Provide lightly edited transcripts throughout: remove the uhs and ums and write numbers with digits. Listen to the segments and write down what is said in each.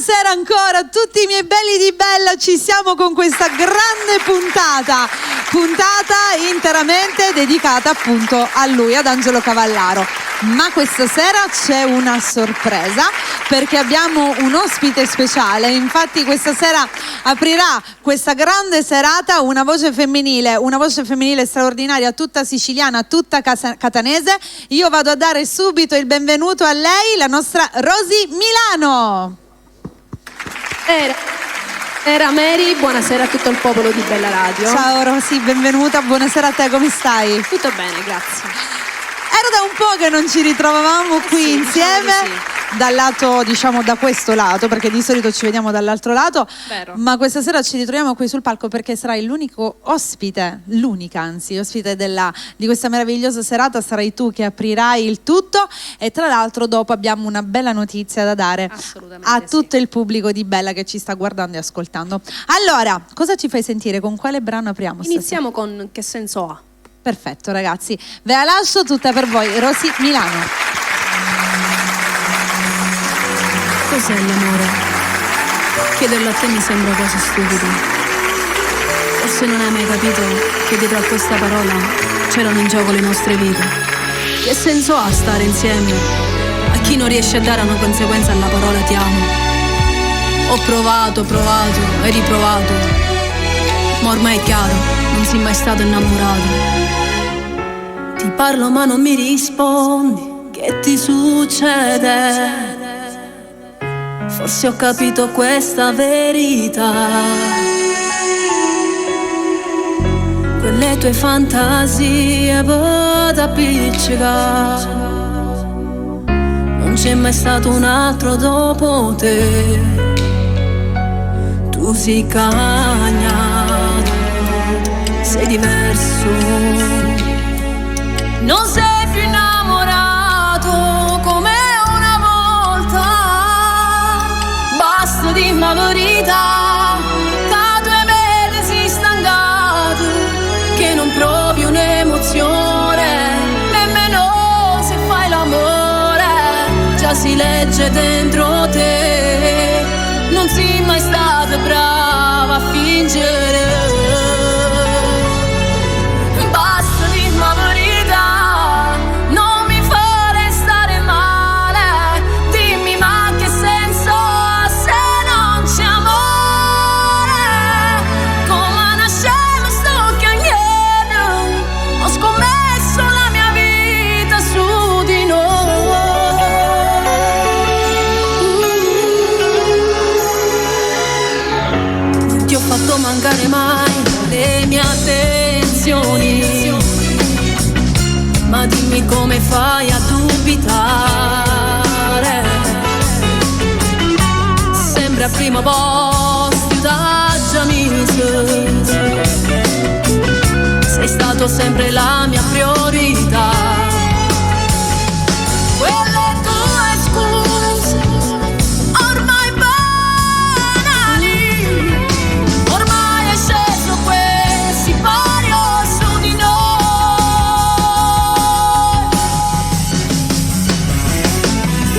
Buonasera ancora a tutti i miei belli di Bella, ci siamo con questa grande puntata interamente dedicata appunto a lui, ad Angelo Cavallaro. Ma questa sera c'è una sorpresa perché abbiamo un ospite speciale, infatti questa sera aprirà questa grande serata una voce femminile straordinaria, tutta siciliana, tutta catanese. Io vado a dare subito il benvenuto a lei, la nostra Rosy Milano. Era Mary, buonasera a tutto il popolo di Bella Radio. Ciao Rosy, benvenuta, buonasera a te, come stai? Tutto bene, grazie. Era da un po' che non ci ritrovavamo qui insieme, diciamo dal lato, diciamo da questo lato, perché di solito ci vediamo dall'altro lato. Vero. Ma questa sera ci ritroviamo qui sul palco perché sarai l'unico ospite, ospite di questa meravigliosa serata. Sarai tu che aprirai il tutto e tra l'altro dopo abbiamo una bella notizia da dare a tutto il pubblico di Bella che ci sta guardando e ascoltando. Allora, cosa ci fai sentire? Con quale brano apriamo? Iniziamo con Che senso ha? Perfetto ragazzi, ve la lascio tutta per voi, Rosy Milano. Cos'è l'amore? Chiederlo a te mi sembra quasi stupido. Forse non hai mai capito che dietro a questa parola c'erano in gioco le nostre vite. Che senso ha stare insieme a chi non riesce a dare una conseguenza alla parola ti amo? Ho provato e riprovato, ma ormai è chiaro, non sei mai stato innamorato. Ti parlo ma non mi rispondi, che ti succede? Forse ho capito questa verità. Quelle tue fantasie per appiccicare, non c'è mai stato un altro dopo te. Tu sei cagnato, sei diverso, non sei più innamorato come una volta. Basta dimmi la verità, che due mesi sei stancato, che non provi un'emozione, nemmeno se fai l'amore. Già si legge dentro te, non sei mai stata brava a fingere. Mancare mai le mie attenzioni, ma dimmi come fai a dubitare. Sempre al primo posto da già mise, sei stato sempre la mia priorità. Quelle tue scuse ormai banali, ormai è sceso quel sipario su di noi.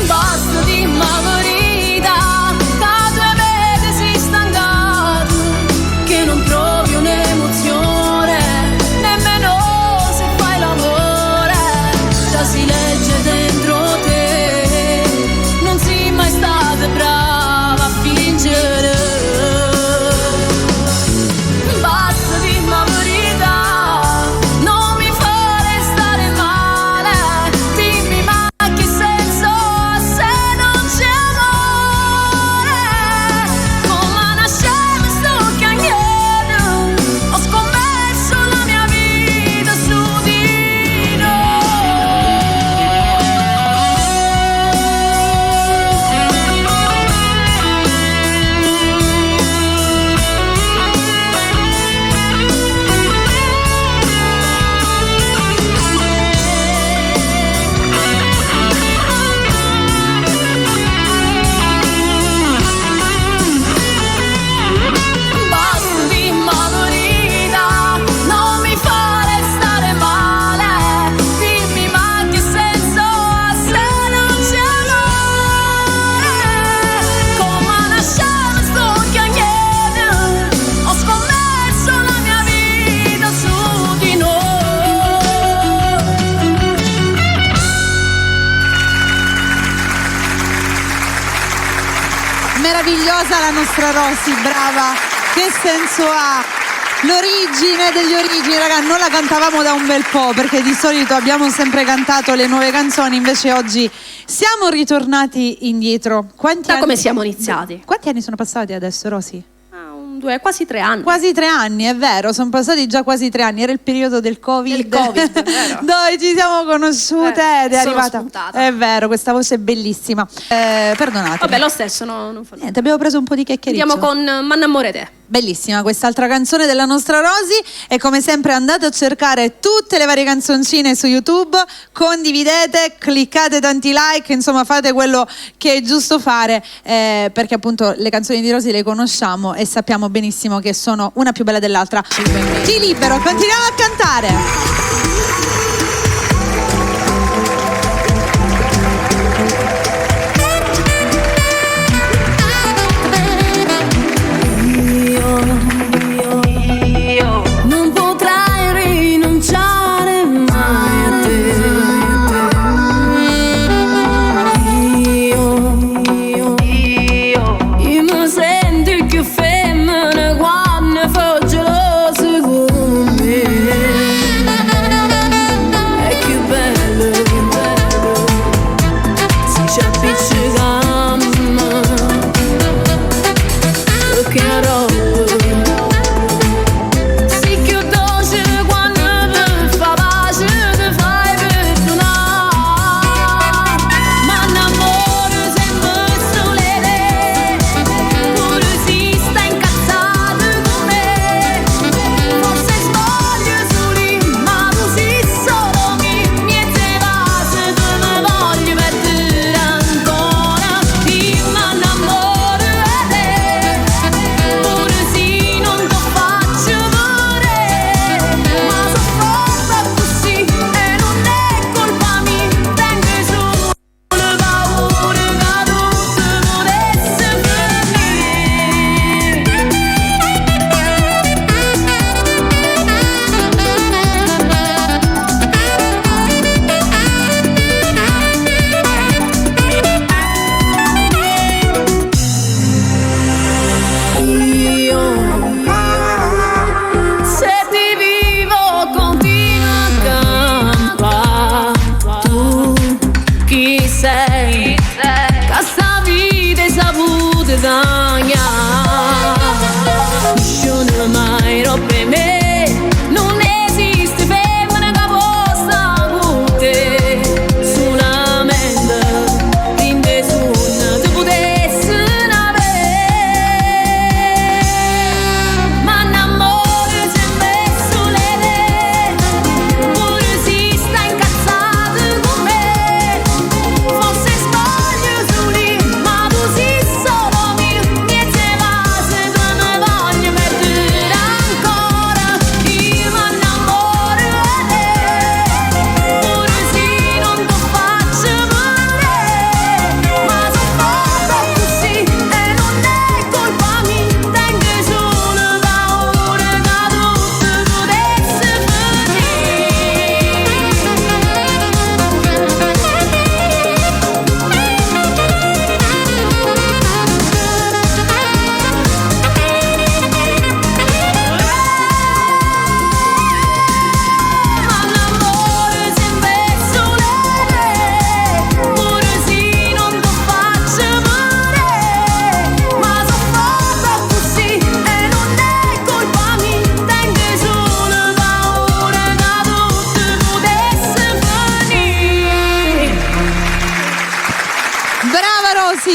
Basta dimmi la verità, che due mesi sei stancato, che non provi un'emozione, nemmeno se fai l'amore. Meravigliosa la nostra Rosy, brava. Che senso ha? L'origine degli origini, raga, non la cantavamo da un bel po', perché di solito abbiamo sempre cantato le nuove canzoni, invece oggi siamo ritornati indietro. Come siamo iniziati? Quanti anni sono passati adesso, Rosy? Quasi 3 anni. Quasi 3 anni, è vero, sono passati già quasi 3 anni. Era il periodo del Covid, vero. dove ci siamo conosciute ed è sono arrivata. spuntata. È vero, questa voce è bellissima. Perdonate. Vabbè, lo stesso, non fa Niente, abbiamo preso un po' di chiacchiericcio. Andiamo con M'annamore te. Bellissima quest'altra canzone della nostra Rosy, e come sempre andate a cercare tutte le varie canzoncine su YouTube, condividete, cliccate tanti like, insomma fate quello che è giusto fare, perché appunto le canzoni di Rosy le conosciamo e sappiamo benissimo che sono una più bella dell'altra. Ti libero, continuiamo a cantare.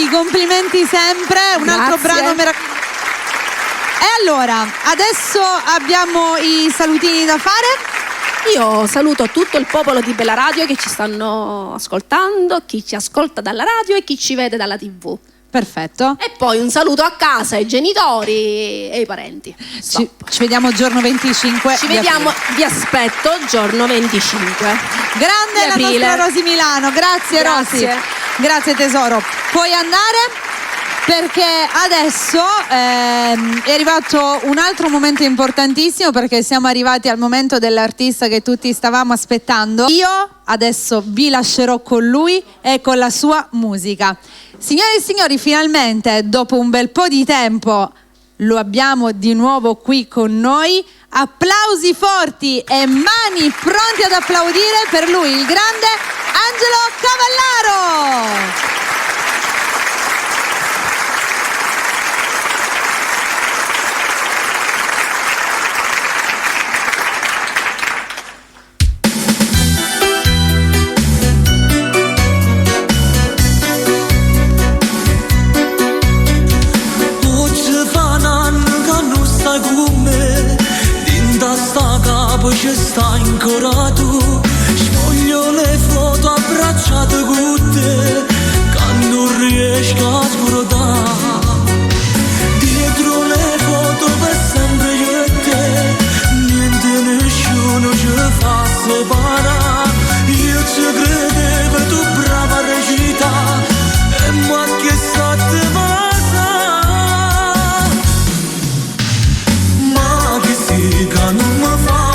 Complimenti sempre, un altro brano meraviglioso. E allora, adesso abbiamo i salutini da fare. Io saluto tutto il popolo di Bella Radio che ci stanno ascoltando, chi ci ascolta dalla radio e chi ci vede dalla TV. Perfetto. E poi un saluto a casa ai genitori e ai parenti. Ci vediamo giorno 25. Vi aspetto giorno 25. Grande la nostra Rosy Milano, grazie Rosy. Grazie tesoro. Puoi andare? Perché adesso è arrivato un altro momento importantissimo, perché siamo arrivati al momento dell'artista che tutti stavamo aspettando. Io adesso vi lascerò con lui e con la sua musica. Signore e signori, finalmente, dopo un bel po' di tempo, lo abbiamo di nuovo qui con noi. Applausi forti e mani pronti ad applaudire per lui, il grande Angelo Cavallaro! Ci stai ancora tu, sfoglio le foto abbracciate con te, che non riesco a scordare. Dietro le foto per sempre io e te, niente nessuno ci fa separare. Io ci credevo tu brava recita, e ma che sa te passa? Ma che si che non mi fa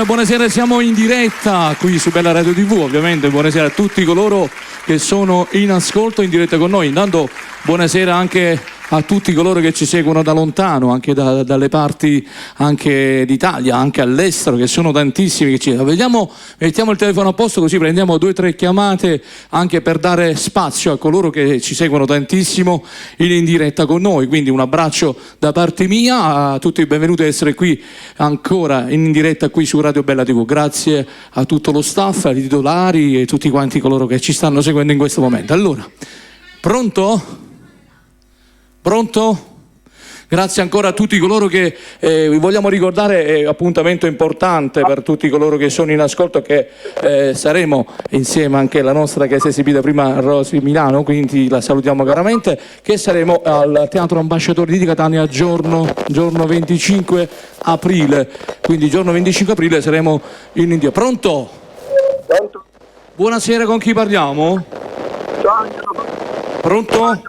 Buonasera, siamo in diretta qui su Bella Radio TV, ovviamente buonasera a tutti coloro che sono in ascolto in diretta con noi. Intanto buonasera anche a tutti coloro che ci seguono da lontano, anche dalle parti anche d'Italia, anche all'estero, che sono tantissimi che ci vediamo. Mettiamo il telefono a posto così prendiamo 2 o 3 chiamate anche per dare spazio a coloro che ci seguono tantissimo in diretta con noi. Quindi un abbraccio da parte mia a tutti, benvenuti ad essere qui ancora in diretta qui su Radio Bella TV. Grazie a tutto lo staff, ai titolari e tutti quanti coloro che ci stanno seguendo in questo momento. Allora, pronto? Pronto? Grazie ancora a tutti coloro che vi vogliamo ricordare, appuntamento importante per tutti coloro che sono in ascolto, che saremo insieme anche alla nostra che si è esibita prima a Rosy Milano, quindi la salutiamo caramente, che saremo al Teatro Ambasciatori di Catania giorno 25 aprile, quindi giorno 25 aprile saremo in India. Pronto? Pronto? Buonasera, con chi parliamo? Ciao. Pronto?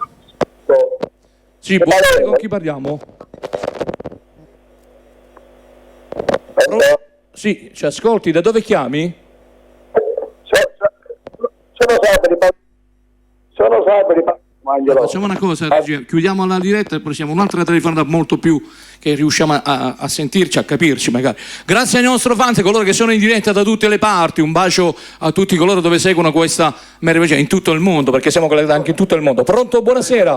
Sì, buonasera, con chi parliamo? Sì, ci ascolti, da dove chiami? Sono Sabri. Angelo. Facciamo una cosa, regia, chiudiamo la diretta e poi siamo un'altra telefonata molto più che riusciamo a sentirci, a capirci magari. Grazie ai nostri fans, coloro che sono in diretta da tutte le parti, un bacio a tutti coloro dove seguono questa meraviglia in tutto il mondo, perché siamo collegati anche in tutto il mondo. Pronto? Buonasera.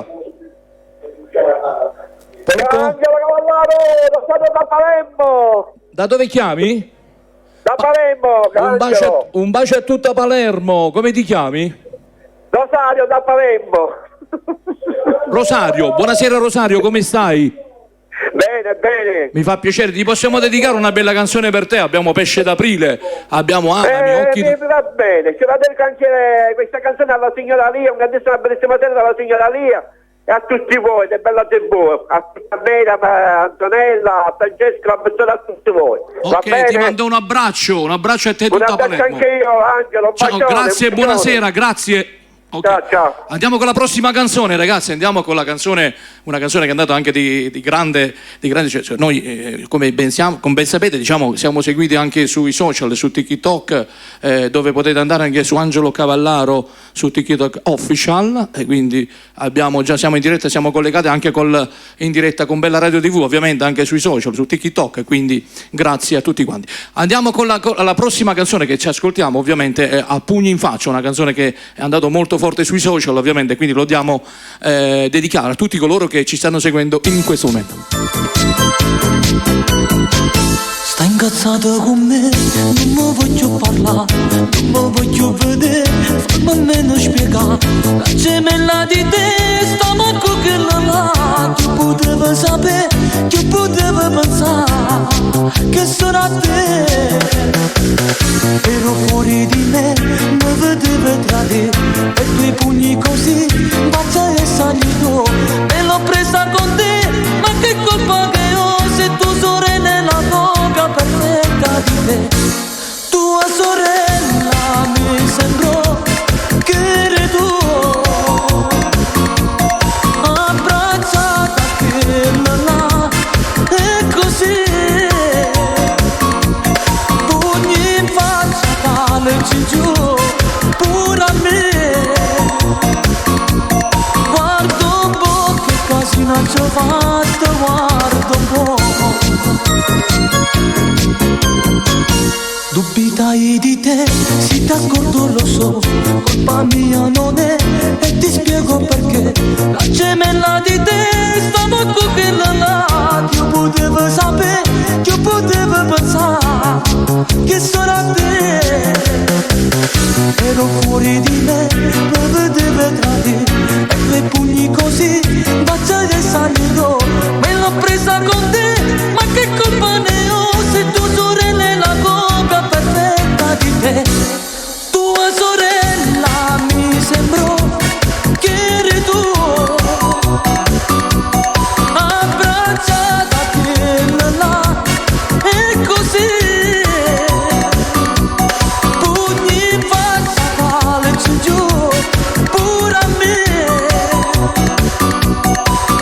Angelo Cavallaro, lo stato da Palermo. Da dove chiami? Da Palermo, Un bacio a tutta Palermo. Come ti chiami? Rosario da Palermo. Rosario. Buonasera Rosario, come stai? Bene, bene. Mi fa piacere, ti possiamo dedicare una bella canzone per te. Abbiamo Pesce d'Aprile, abbiamo Anami, Occhi mi va bene, ci va dedicare questa canzone alla signora Lia, una bellissima sera dalla signora Lia e a tutti voi, è bella te voi, a tutta Vera, a Antonella, a Francesco, a tutti voi. Va Ok, bene? ti mando un abbraccio a te Un tutta abbraccio Palermo. anche io, Angelo. Un Ciao, bacione, grazie e un bacione. buonasera, grazie. Ok. Ciao, ciao. Andiamo con la prossima canzone, ragazzi. Andiamo con la canzone, una canzone che è andata anche di grande. Cioè, noi, come ben sapete, diciamo, siamo seguiti anche sui social, su TikTok, dove potete andare anche su Angelo Cavallaro su TikTok Official. E quindi siamo in diretta, siamo collegati anche in diretta con Bella Radio TV, ovviamente anche sui social, su TikTok. E quindi grazie a tutti quanti. Andiamo con la prossima canzone che ci ascoltiamo, ovviamente, è A Pugni in Faccia, una canzone che è andata molto forte sui social, ovviamente, quindi lo diamo dedicare a tutti coloro che ci stanno seguendo in questo momento. Sta incazzato con me, non mi voglio parlare, non mi voglio vedere, fammi almeno spiegare. La gemella di te, sta manco che là, che potevo sapere, che potevo pensare, che sarà te. Ero fuori di me, mi vedevo tradire, e tuoi pugni così, bacia e salito, e l'ho presa con te, ma che colpa che ho, se tu sorella la toga perfetta di te. Tua sorella mi sembrò che eri tu, abbracciata che là, e così, pugni in faccia, calci giù, pure a me. Guarda un po' che casino ci ho fatto, guarda un po'. Dubitai di te, si t'ascolto lo so, colpa mia non è, e ti spiego perché. La gemella di te, stavo con quella là, che io potevo sapere, che io potevo pensare, che sarà te. Ero fuori di me, lo vedevo tradire, e quei pugni così, bacia e salito, me l'ho presa con te, ma che colpa ne ho, se tu sorella è la coca perfetta di te. Tua sorella mi sembrò che eri tu, abbracciata che là, e così, pugni in faccia, calci giù, pure a me.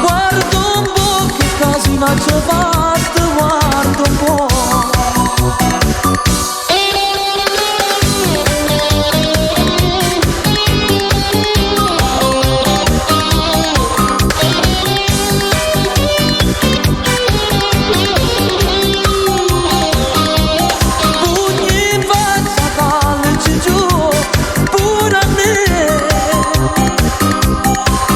Guarda un po' che casino ci ho fatto, guarda un po'. Pugni in faccia, calci giù, pure a me.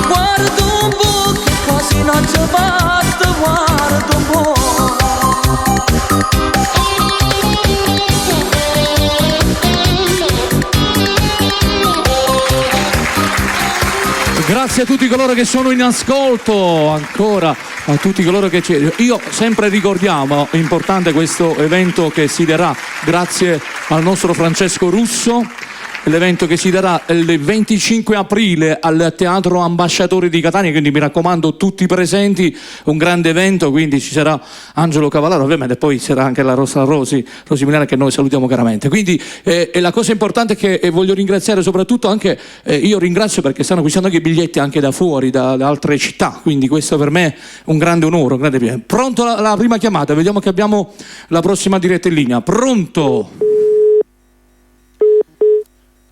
Guarda un po' che casino ci ho fatto, guarda un po'. Grazie a tutti coloro che sono in ascolto, ancora a tutti coloro che io sempre ricordiamo, è importante questo evento che si darà grazie al nostro Francesco Russo, l'evento che si darà il 25 aprile al Teatro Ambasciatori di Catania, quindi mi raccomando tutti presenti, un grande evento, quindi ci sarà Angelo Cavallaro ovviamente, e poi sarà anche la Rosi Milano, che noi salutiamo caramente. Quindi e la cosa importante è che voglio ringraziare soprattutto anche, io ringrazio perché stanno acquistando anche biglietti anche da fuori, da altre città, quindi questo per me è un grande onore, un grande piacere. Pronto la prima chiamata, vediamo che abbiamo la prossima diretta in linea. Pronto?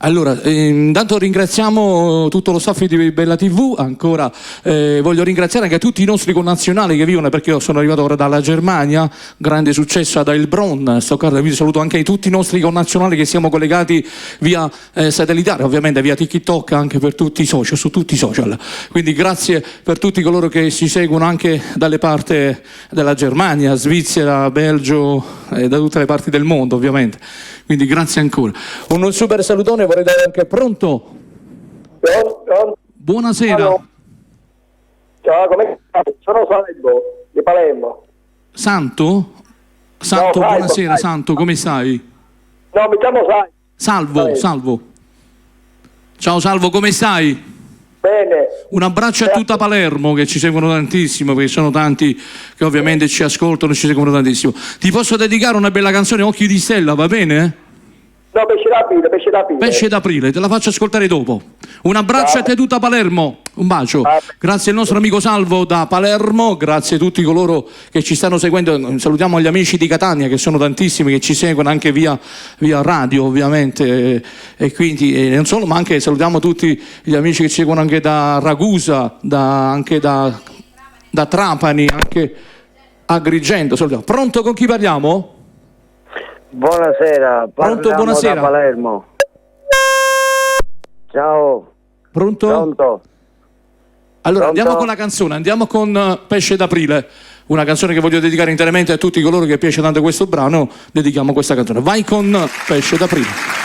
Allora, intanto ringraziamo tutto lo staff di Bella TV, ancora voglio ringraziare anche tutti i nostri connazionali che vivono, perché io sono arrivato ora dalla Germania, grande successo ad Heilbronn, Stoccarda, quindi saluto anche tutti i nostri connazionali che siamo collegati via satellitare, ovviamente via TikTok, anche per tutti i social, su tutti i social, quindi grazie per tutti coloro che ci seguono anche dalle parti della Germania, Svizzera, Belgio e da tutte le parti del mondo ovviamente. Quindi grazie ancora. Un super salutone vorrei dare anche pronto. Buonasera. Ciao, come stai? Sono Salvo di Palermo. Santo? Santo, no, buonasera Salvo. Santo, come stai? No, mi chiamo Salvo. Salvo. Ciao Salvo, come stai? Bene. Un abbraccio a tutta Palermo che ci seguono tantissimo, perché sono tanti che ovviamente ci ascoltano e ci seguono tantissimo. Ti posso dedicare una bella canzone, Occhi di Stella, va bene? No, Pesce d'aprile, Pesce d'aprile. Pesce d'aprile, te la faccio ascoltare dopo. Un abbraccio a te tutta Palermo, un bacio. Grazie al nostro amico Salvo da Palermo, grazie a tutti coloro che ci stanno seguendo. Salutiamo gli amici di Catania che sono tantissimi, che ci seguono anche via radio ovviamente, e quindi non solo, ma anche salutiamo tutti gli amici che ci seguono anche da Ragusa, anche da Trapani, anche Agrigento. Salutiamo. Pronto, con chi parliamo? Buonasera, pronto, buonasera. Da Palermo. Ciao. Pronto? Pronto? Allora, Pronto? andiamo con la canzone, andiamo con Pesce d'aprile, una canzone che voglio dedicare interamente a tutti coloro che piace tanto questo brano, dedichiamo questa canzone. Vai con Pesce d'aprile.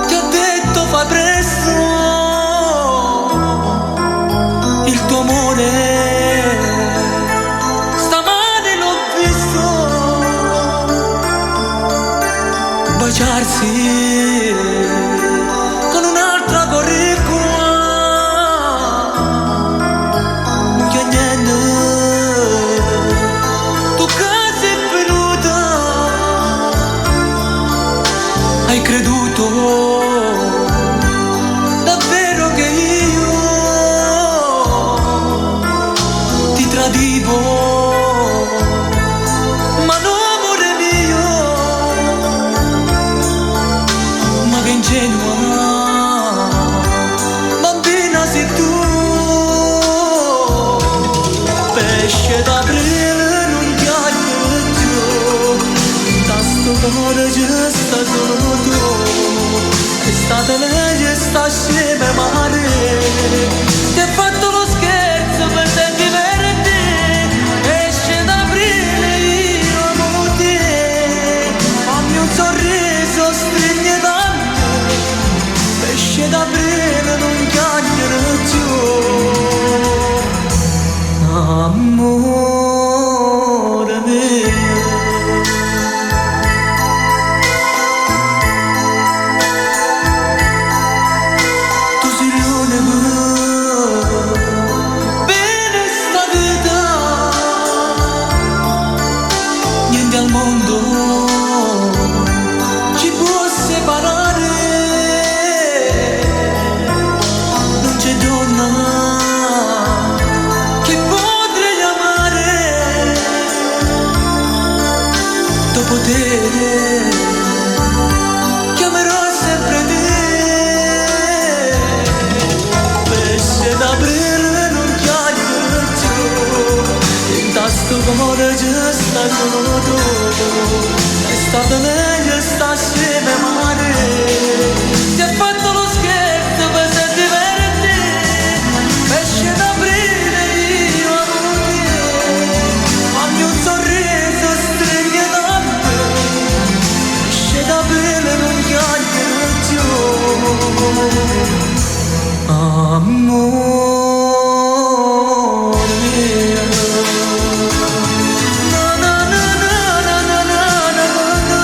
Ti ho detto fai presto, il tuo amore stamane l'ho visto baciarsi con un'altra corricua, non c'è niente, tu che sei venuta, hai creduto davvero che io ti tradivo, ma no amore mio, ma che ingenua bambina sei tu, pesce d'aprile non piace più, da sto cuore c'è stato. Estate legge sta assieme mare, ti ha fatto lo scherzo per te diverti, pesce d'aprile io amo te, fammi un sorriso, stringi da me, pesce d'aprile non chiacchiere più, amore mio. Chiamerò sempre te, pesce d'aprile non chiacchiere più, il tasto cuore c'è stato tu, è stato meglio sta assieme mare, ti ha fatto lo scherzo per te diverti, pesce d'aprile io amo te, fammi un sorriso, stringi da me, pesce d'aprile non chiacchiere più, amore mio. Na na na na na na na na na.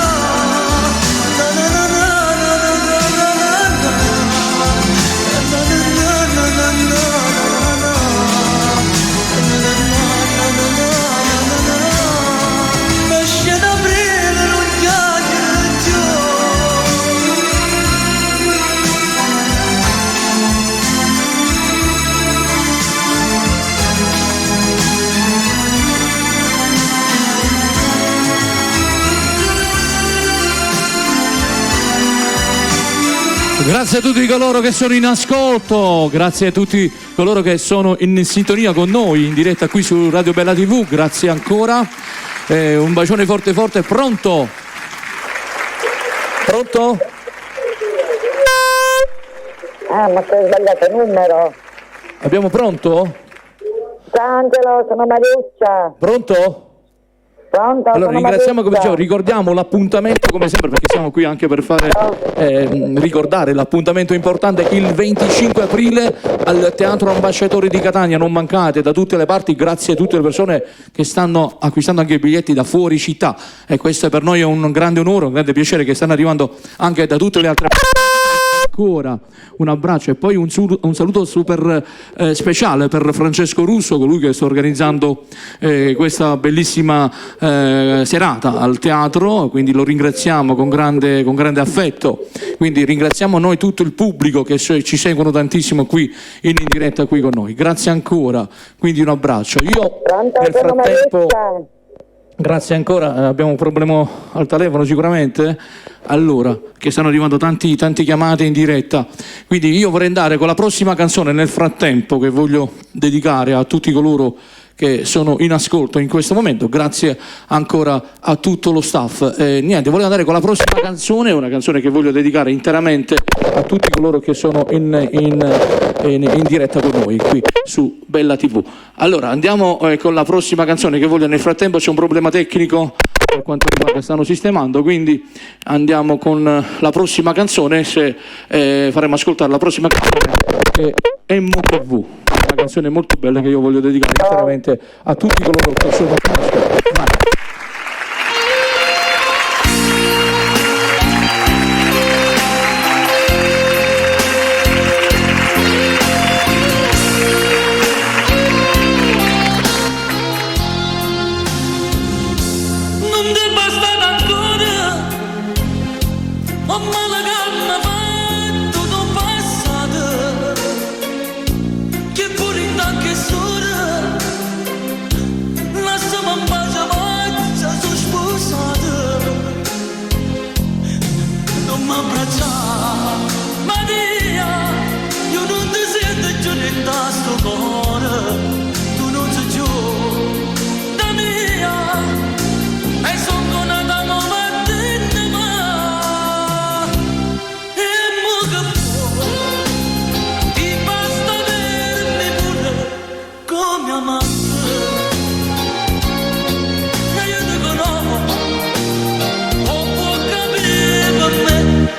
Grazie a tutti coloro che sono in ascolto, grazie a tutti coloro che sono in sintonia con noi in diretta qui su Radio Bella TV, grazie ancora. Un bacione forte forte, pronto? Pronto? Ah, ma sei sbagliato il numero. Abbiamo pronto? Ciao Angelo, sono Mariuccia. Pronto? Pronto? Allora sono ringraziamo, come Mariuccia. dicevo, ricordiamo l'appuntamento come sempre, perché siamo qui anche per fare ricordare l'appuntamento importante il 25 aprile al Teatro Ambasciatori di Catania. Non mancate, da tutte le parti, grazie a tutte le persone che stanno acquistando anche i biglietti da fuori città, e questo per noi è un grande onore, un grande piacere, che stanno arrivando anche da tutte le altre parti. Ancora un abbraccio e poi un saluto super speciale per Francesco Russo, colui che sta organizzando questa bellissima serata al teatro, quindi lo ringraziamo con grande affetto. Quindi ringraziamo noi tutto il pubblico che ci seguono tantissimo qui in diretta qui con noi. Grazie ancora, quindi un abbraccio. Io Pronto, nel sono frattempo Mariuccia. grazie ancora, abbiamo un problema al telefono sicuramente. Allora, che stanno arrivando tanti chiamate in diretta, quindi io vorrei andare con la prossima canzone nel frattempo, che voglio dedicare a tutti coloro che sono in ascolto in questo momento. Grazie ancora a tutto lo staff. Niente, voglio andare con la prossima canzone, una canzone che voglio dedicare interamente a tutti coloro che sono in diretta con noi qui su Bella TV. Allora andiamo con la prossima canzone, che voglio, nel frattempo c'è un problema tecnico per quanto riguarda, stanno sistemando, quindi andiamo con la prossima canzone. Faremo ascoltare la prossima canzone, che è MTV, una canzone molto bella che io voglio dedicare interamente a tutti coloro che sono in ascolto. Vai.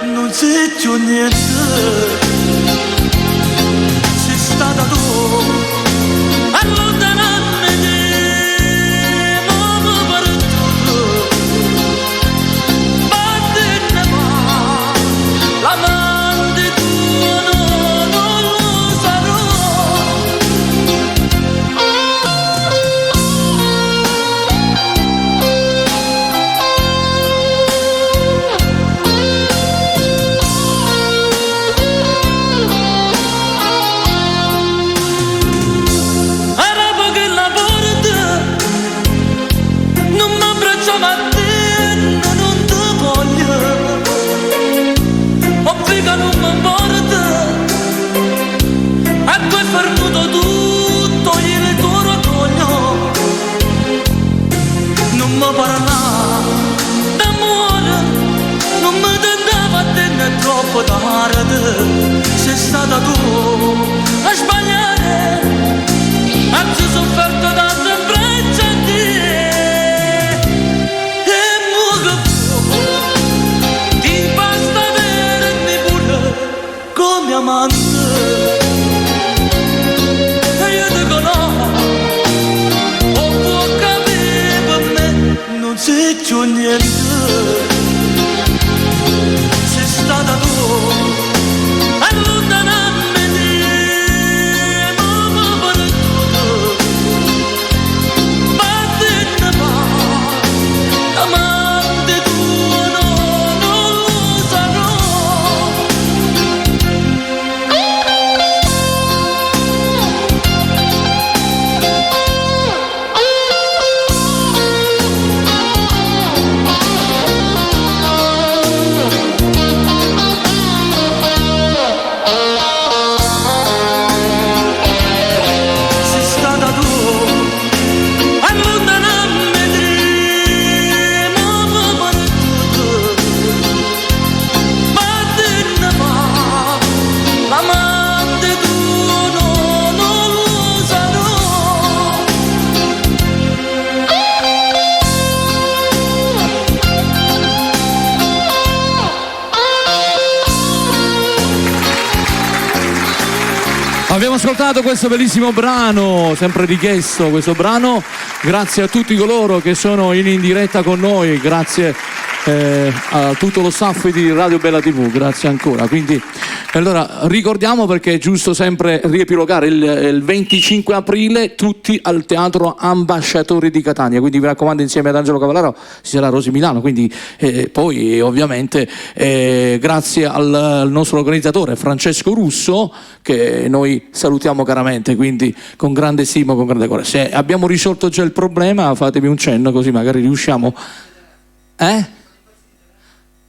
Non c'è più niente, sei stata tu a allontanarmi di nuovo per tutto. Battene ma l'amante tuo non lo sarò. ascoltato questo bellissimo brano, sempre richiesto questo brano, grazie a tutti coloro che sono in diretta con noi, grazie a tutto lo staff di Radio Bella TV, grazie ancora. Quindi allora ricordiamo, perché è giusto sempre riepilogare, il 25 aprile tutti al Teatro Ambasciatori di Catania, quindi mi raccomando, insieme ad Angelo Cavallaro ci sarà Rosy Milano, quindi poi ovviamente grazie al nostro organizzatore Francesco Russo, che noi salutiamo caramente, quindi con grande stima, con grande cuore. Se abbiamo risolto già il problema, fatemi un cenno così magari riusciamo.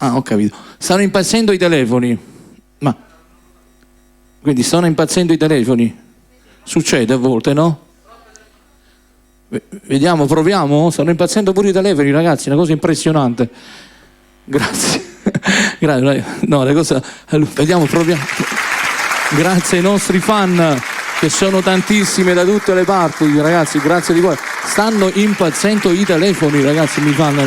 Ah, ho capito. Stanno impazzendo i telefoni. Ma quindi stanno impazzendo i telefoni? Succede a volte, no? Vediamo, proviamo. Stanno impazzendo pure i telefoni, ragazzi, una cosa impressionante. Grazie. Grazie. No, le cose... Vediamo, proviamo. Grazie ai nostri fan, che sono tantissime da tutte le parti, ragazzi, grazie di cuore. Stanno impazzendo i telefoni, ragazzi, mi fanno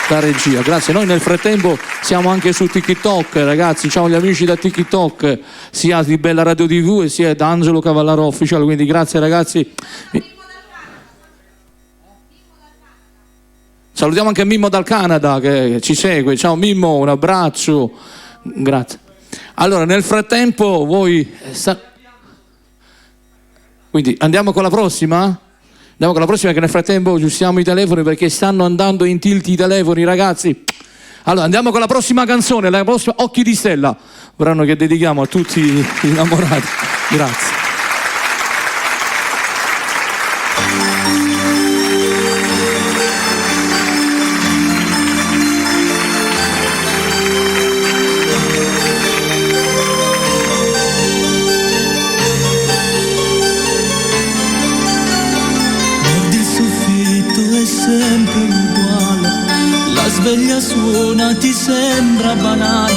la regia. Grazie. Noi nel frattempo siamo anche su TikTok, ragazzi. Ciao agli amici da TikTok, sia di Bella Radio TV e sia da Angelo Cavallaro Official. Quindi grazie, ragazzi. Salutiamo anche Mimmo dal Canada che ci segue. Ciao Mimmo, un abbraccio. Grazie. Allora, nel frattempo voi... Quindi andiamo con la prossima? Andiamo con la prossima, che nel frattempo aggiustiamo i telefoni, perché stanno andando in tilt i telefoni, ragazzi. Allora, andiamo con la prossima canzone, la prossima Occhi di Stella, brano che dedichiamo a tutti gli innamorati. Grazie. Sempre uguale, la sveglia suona, ti sembra banale,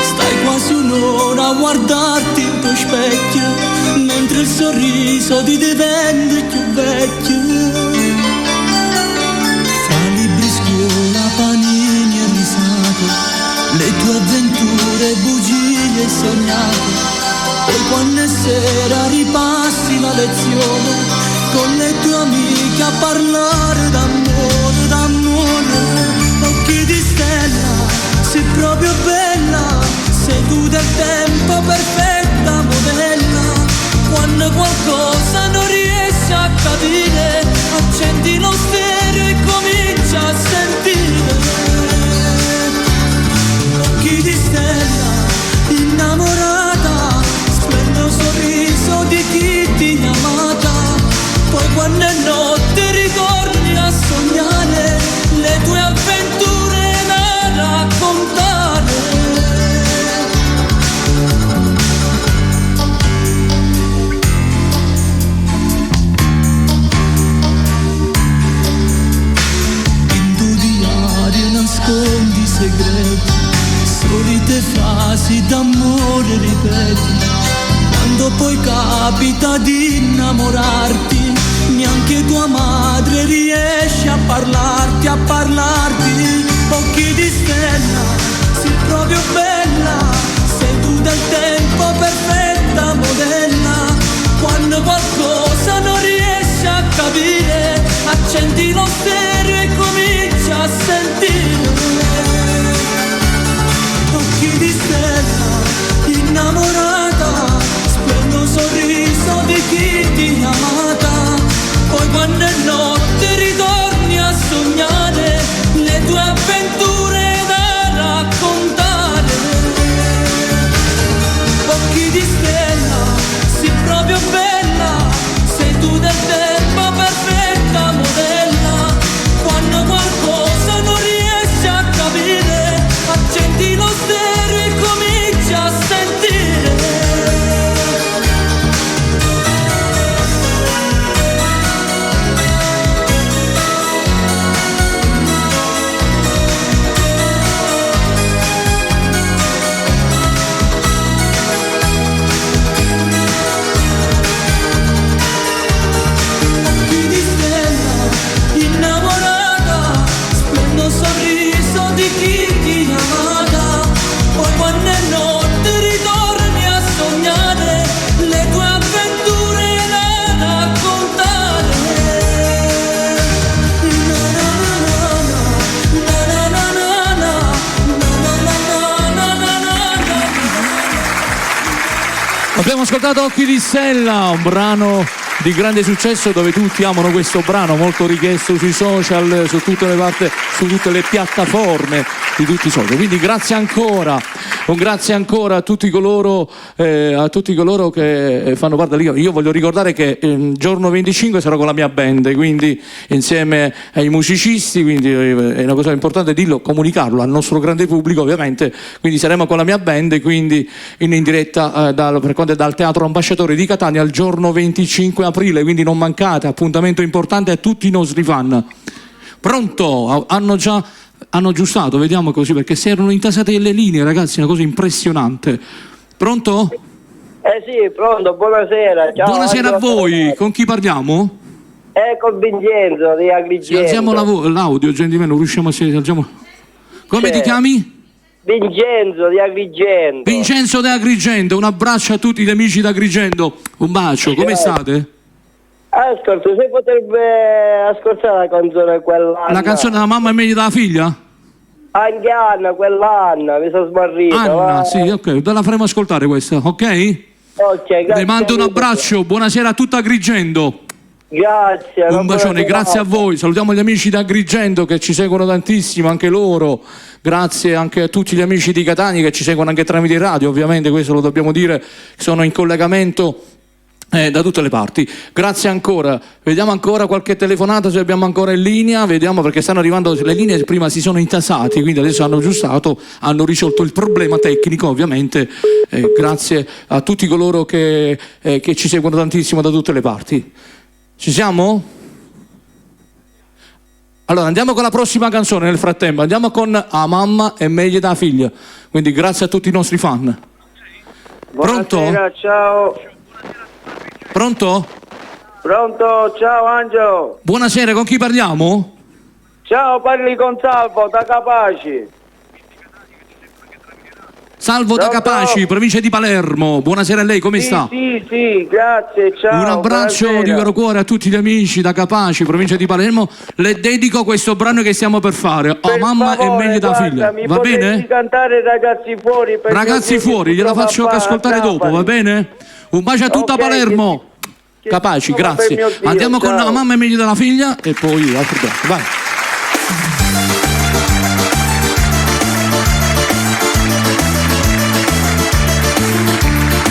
stai quasi un'ora a guardarti in tuo specchio, mentre il sorriso ti diventa più vecchio. Fra libri, scuola, panini e risate, le tue avventure, bugie e sognate, poi quando è sera ripassi la lezione con le tue amiche a parlare d'amore, d'amore. Occhi di stella, sei proprio bella, sei tu del tempo, perfetta modella. Quando qualcosa non riesci a capire, accendi lo stereo e comincia a sentire. Occhi di stella, innamorata, splendido sorriso di chi ti ha amata. Poi quando è notte ritorni a sognare le tue avventure da raccontare. In tuo diario nascondi segreti, solite frasi d'amore ripeti. Quando poi capita di innamorarti, neanche tua madre riesce a parlarti, a parlarti. Occhi di stella, sei proprio bella, sei tu del tempo, perfetta modella. Quando qualcosa non riesci a capire, accendi lo stereo e comincia a sentire. Occhi di stella, innamorata, splendido sorriso di chi ti ha amata. Poi quando è notte ritorni a sognare le tue avventure da raccontare. Occhi di stella, sei proprio bella, Abbiamo ascoltato Occhi di Stella, un brano di grande successo dove tutti amano questo brano, molto richiesto sui social, su tutte le parti, su tutte le piattaforme di tutti i social. Quindi grazie ancora, un grazie ancora a tutti coloro che fanno parte della Liga. Io voglio ricordare che il giorno 25 sarò con la mia band, quindi insieme ai musicisti, quindi è una cosa importante dirlo, comunicarlo al nostro grande pubblico ovviamente, quindi saremo con la mia band, quindi in diretta dal Teatro Ambasciatore di Catania il giorno 25 aprile, quindi non mancate, appuntamento importante a tutti i nostri fan. Pronto? Hanno aggiustato, vediamo così, perché si erano intasate le linee, ragazzi, una cosa impressionante. Pronto? Sì, pronto, buonasera. Ciao, buonasera a voi, con chi parliamo? Con Vincenzo di Agrigento. Ci alziamo l'audio, gentilmente, non riusciamo a sentire. Come ti chiami? Vincenzo di Agrigento. Vincenzo di Agrigento, un abbraccio a tutti gli amici di Agrigento, un bacio, come state? Ascolta, se potrebbe ascoltare la canzone quell'anno. La canzone della mamma è meglio della figlia? Anche Anna, quell'Anna, mi sono smarrito. Anna, sì, ok, ve la faremo ascoltare questa, ok? Ok, grazie. Le mando un abbraccio, buonasera a tutta Agrigento. Grazie. Un bacione, grazie a voi, salutiamo gli amici di Agrigento che ci seguono tantissimo, anche loro, grazie anche a tutti gli amici di Catania che ci seguono anche tramite radio, ovviamente questo lo dobbiamo dire, sono in collegamento da tutte le parti. Grazie ancora, vediamo ancora qualche telefonata se abbiamo ancora in linea, vediamo perché stanno arrivando le linee, prima si sono intasati, quindi adesso hanno aggiustato, hanno risolto il problema tecnico ovviamente, grazie a tutti coloro che ci seguono tantissimo da tutte le parti. Ci siamo? Allora andiamo con la prossima canzone nel frattempo, andiamo con A mamma è meglio da figlia, quindi grazie a tutti i nostri fan. Pronto? Buonasera, ciao. Pronto? Pronto, ciao Angelo. Buonasera, con chi parliamo? Ciao, parli con Salvo da Capaci. Salvo da Capaci, provincia di Palermo. Buonasera a lei, come sta? Sì, grazie, ciao. Un abbraccio buonasera. di vero cuore a tutti gli amici da Capaci, provincia di Palermo. Le dedico questo brano che stiamo per fare. Per mamma favore, è meglio da guarda, figlia. mi Va bene? cantare Ragazzi fuori. Ragazzi fuori, gliela faccio ascoltare dopo, va bene? Un bacio a tutta Palermo. Capaci, grazie. Andiamo con La mamma è meglio della figlia e poi altri due. Vai.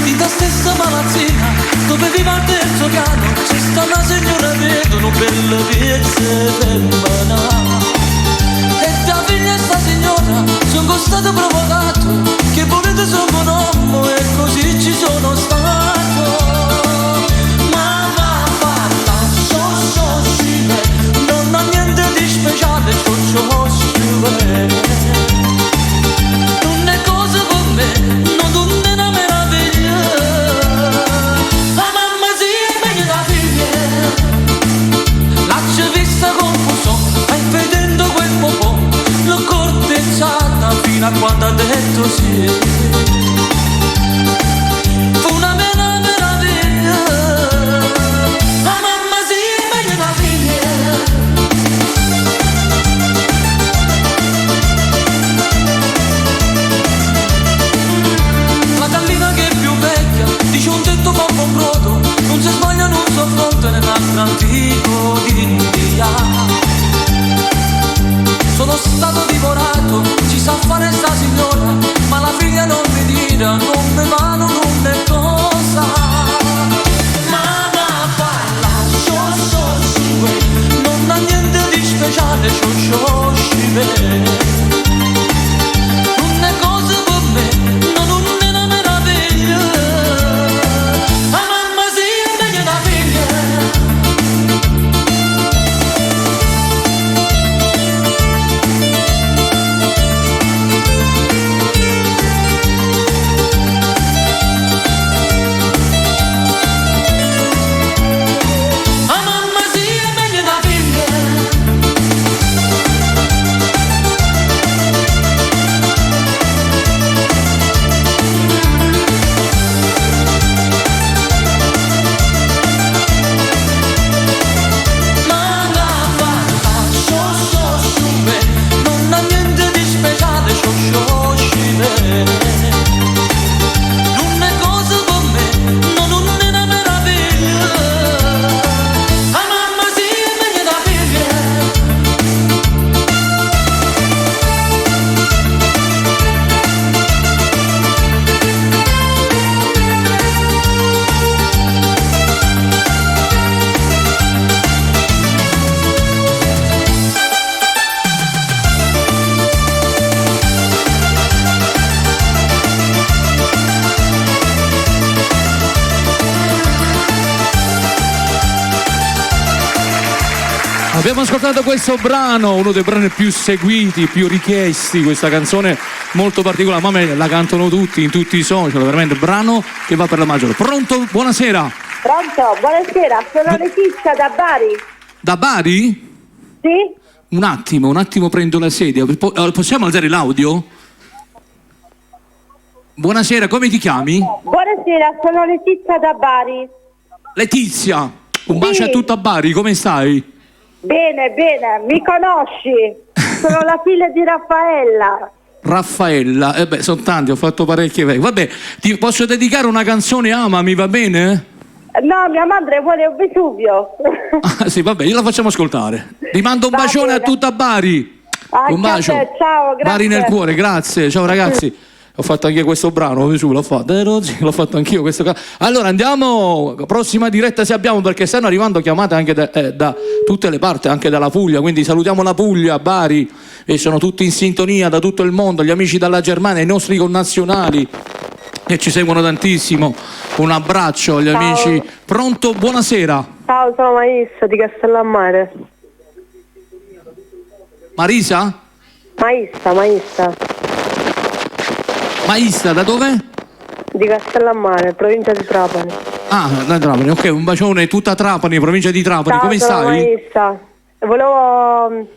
Di ta stessa palazzina dove vive al terzo piano c'è sta una signora vedono bella piezza femmina e da figlia e sta signora sono stato provocato che volete sono un uomo e così ci sono stato. Mamma parla so scive non ha niente di speciale so scive non è cosa per me non è una meraviglia. La mamma si è meglio da figlia l'ha vista confuso e vedendo quel popò l'ho corteggiata fino a quando ha detto sì. Fu una vera meraviglia. La mamma si è meglio da figlia. La gallina che è più vecchia dice un detto poco brodo, non si sbaglia non so fronte nell'altro antico d'India. Sono stato divorato, ci sa fare sta signora, ma la figlia non mi dirà, non me mano, non me cosa. Mamma parla, so non ha niente di speciale, so non è cosa per me, non è una meraviglia. La mamma si è meglio da figlia. La mamma si è meglio da figlia. Abbiamo ascoltato questo brano, uno dei brani più seguiti, più richiesti, questa canzone molto particolare, ma me la cantano tutti, in tutti i social, veramente brano che va per la maggiore. Pronto? Buonasera. Pronto? Buonasera, sono Letizia da Bari. Da Bari? Sì? Un attimo prendo la sedia. Possiamo alzare l'audio? Buonasera, come ti chiami? Buonasera, sono Letizia da Bari. Letizia, un bacio a tutta Bari, come stai? Bene, mi conosci? Sono la figlia di Raffaella. Raffaella, sono tanti, ho fatto parecchie vecchie. Vabbè, ti posso dedicare una canzone, Amami, va bene? No, mia madre vuole un Vesuvio. Ah, sì, vabbè, gliela facciamo ascoltare. Ti mando un bacione a tutta Bari. Anche un bacio. A te, ciao, grazie. Bari nel cuore, grazie. Ciao ragazzi. Ho fatto anche questo brano, l'ho fatto anch'io questo. Allora andiamo, prossima diretta se abbiamo, perché stanno arrivando chiamate anche da tutte le parti, anche dalla Puglia, quindi salutiamo la Puglia, Bari, e sono tutti in sintonia da tutto il mondo, gli amici dalla Germania, i nostri connazionali che ci seguono tantissimo. Un abbraccio agli amici. Pronto? Buonasera. Ciao, sono Maissa di Castellammare. Marisa? Maissa. Maista, da dove? Di Castellammare, provincia di Trapani. Ah, da Trapani, ok, un bacione tutta Trapani, provincia di Trapani. Ciao, come sono stai? Maissa. Volevo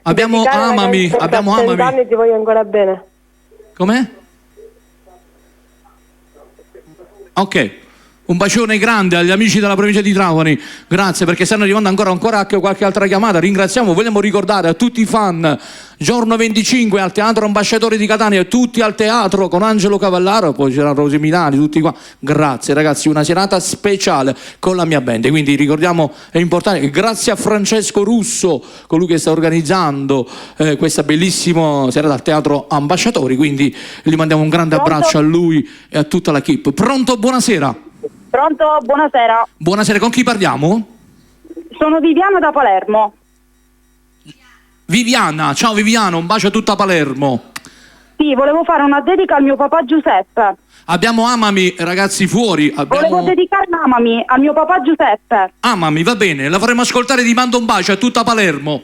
abbiamo Amami, abbiamo Amami. Anni ti voglio ancora bene. Com'è? Ok. Un bacione grande agli amici della provincia di Trapani, grazie, perché stanno arrivando ancora qualche altra chiamata. Ringraziamo, vogliamo ricordare a tutti i fan, giorno 25 al Teatro Ambasciatori di Catania, tutti al teatro con Angelo Cavallaro, poi c'era Rosy Milani, tutti qua. Grazie ragazzi, una serata speciale con la mia band, quindi ricordiamo, è importante, grazie a Francesco Russo, colui che sta organizzando questa bellissima serata al Teatro Ambasciatori, quindi gli mandiamo un grande abbraccio a lui e a tutta la equipe. Pronto? Buonasera. Pronto, buonasera. Buonasera, con chi parliamo? Sono Viviana da Palermo. Viviana, ciao Viviana, un bacio a tutta Palermo. Sì, volevo fare una dedica al mio papà Giuseppe. Abbiamo Amami, ragazzi fuori. Volevo dedicare Amami al mio papà Giuseppe. Amami, va bene, la faremo ascoltare, ti mando un bacio a tutta Palermo.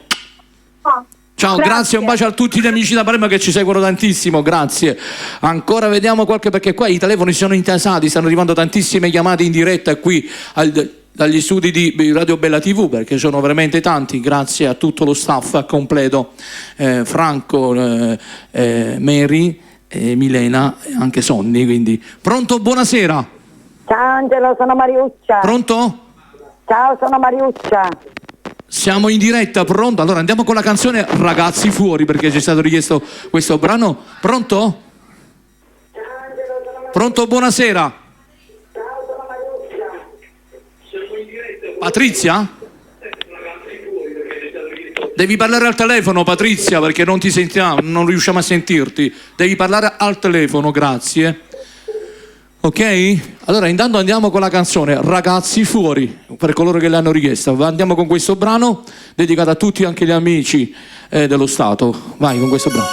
Ciao, grazie, un bacio a tutti gli amici da Palermo che ci seguono tantissimo, grazie. Ancora vediamo perché qua i telefoni sono intasati, stanno arrivando tantissime chiamate in diretta qui dagli studi di Radio Bella TV, perché sono veramente tanti, grazie a tutto lo staff a completo, Franco, Mary, Milena e anche Sonny, quindi. Pronto, buonasera. Ciao Angelo, sono Mariuccia. Pronto? Ciao, sono Mariuccia. Siamo in diretta, pronto? Allora andiamo con la canzone Ragazzi fuori, perché ci è stato richiesto questo brano. Pronto? Pronto, buonasera. Patrizia? Devi parlare al telefono, Patrizia, perché non ti sentiamo, non riusciamo a sentirti. Devi parlare al telefono, grazie. Ok? Allora intanto andiamo con la canzone Ragazzi fuori, per coloro che l'hanno richiesta. Andiamo con questo brano dedicato a tutti, anche gli amici dello Stato. Vai con questo brano.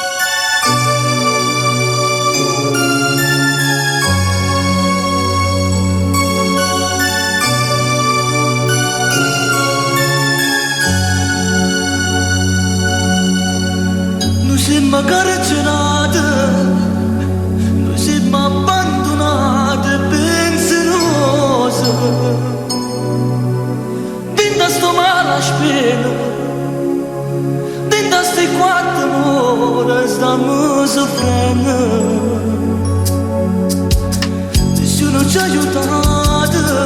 Non siamo carcerati, non siamo abbandonati, pensierosi. Dinda sto male spina, dinda sti 4 ore stiamo soffrendo. Nessuno ci ha aiutato,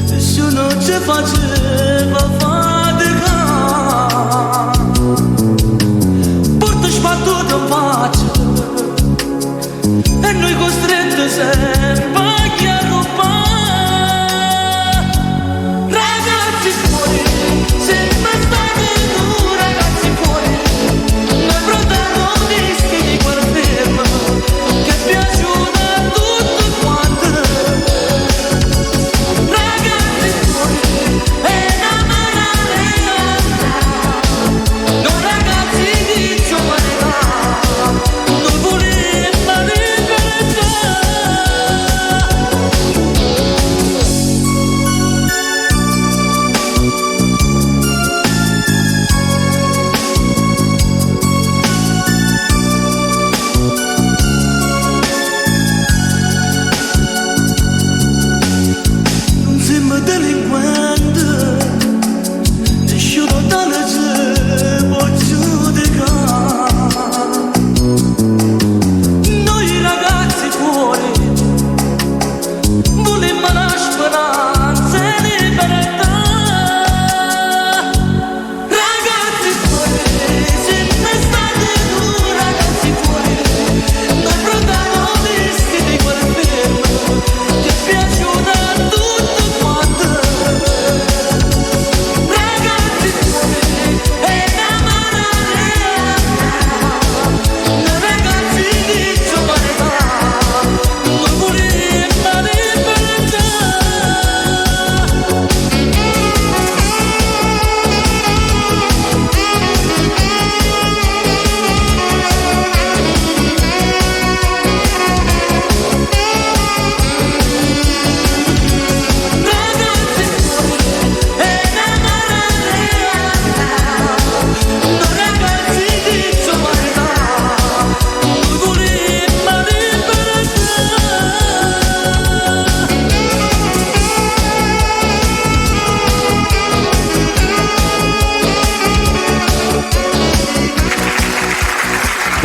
nessuno ci faceva fatica. Sbattuto in faccia e noi costretti sempre a chiarrubare. Ragazzi fuori, sempre stati tu ragazzi fuori, noi protagonisti di quel film che è piaciuto a tutti quanti. Ragazzi fuori, e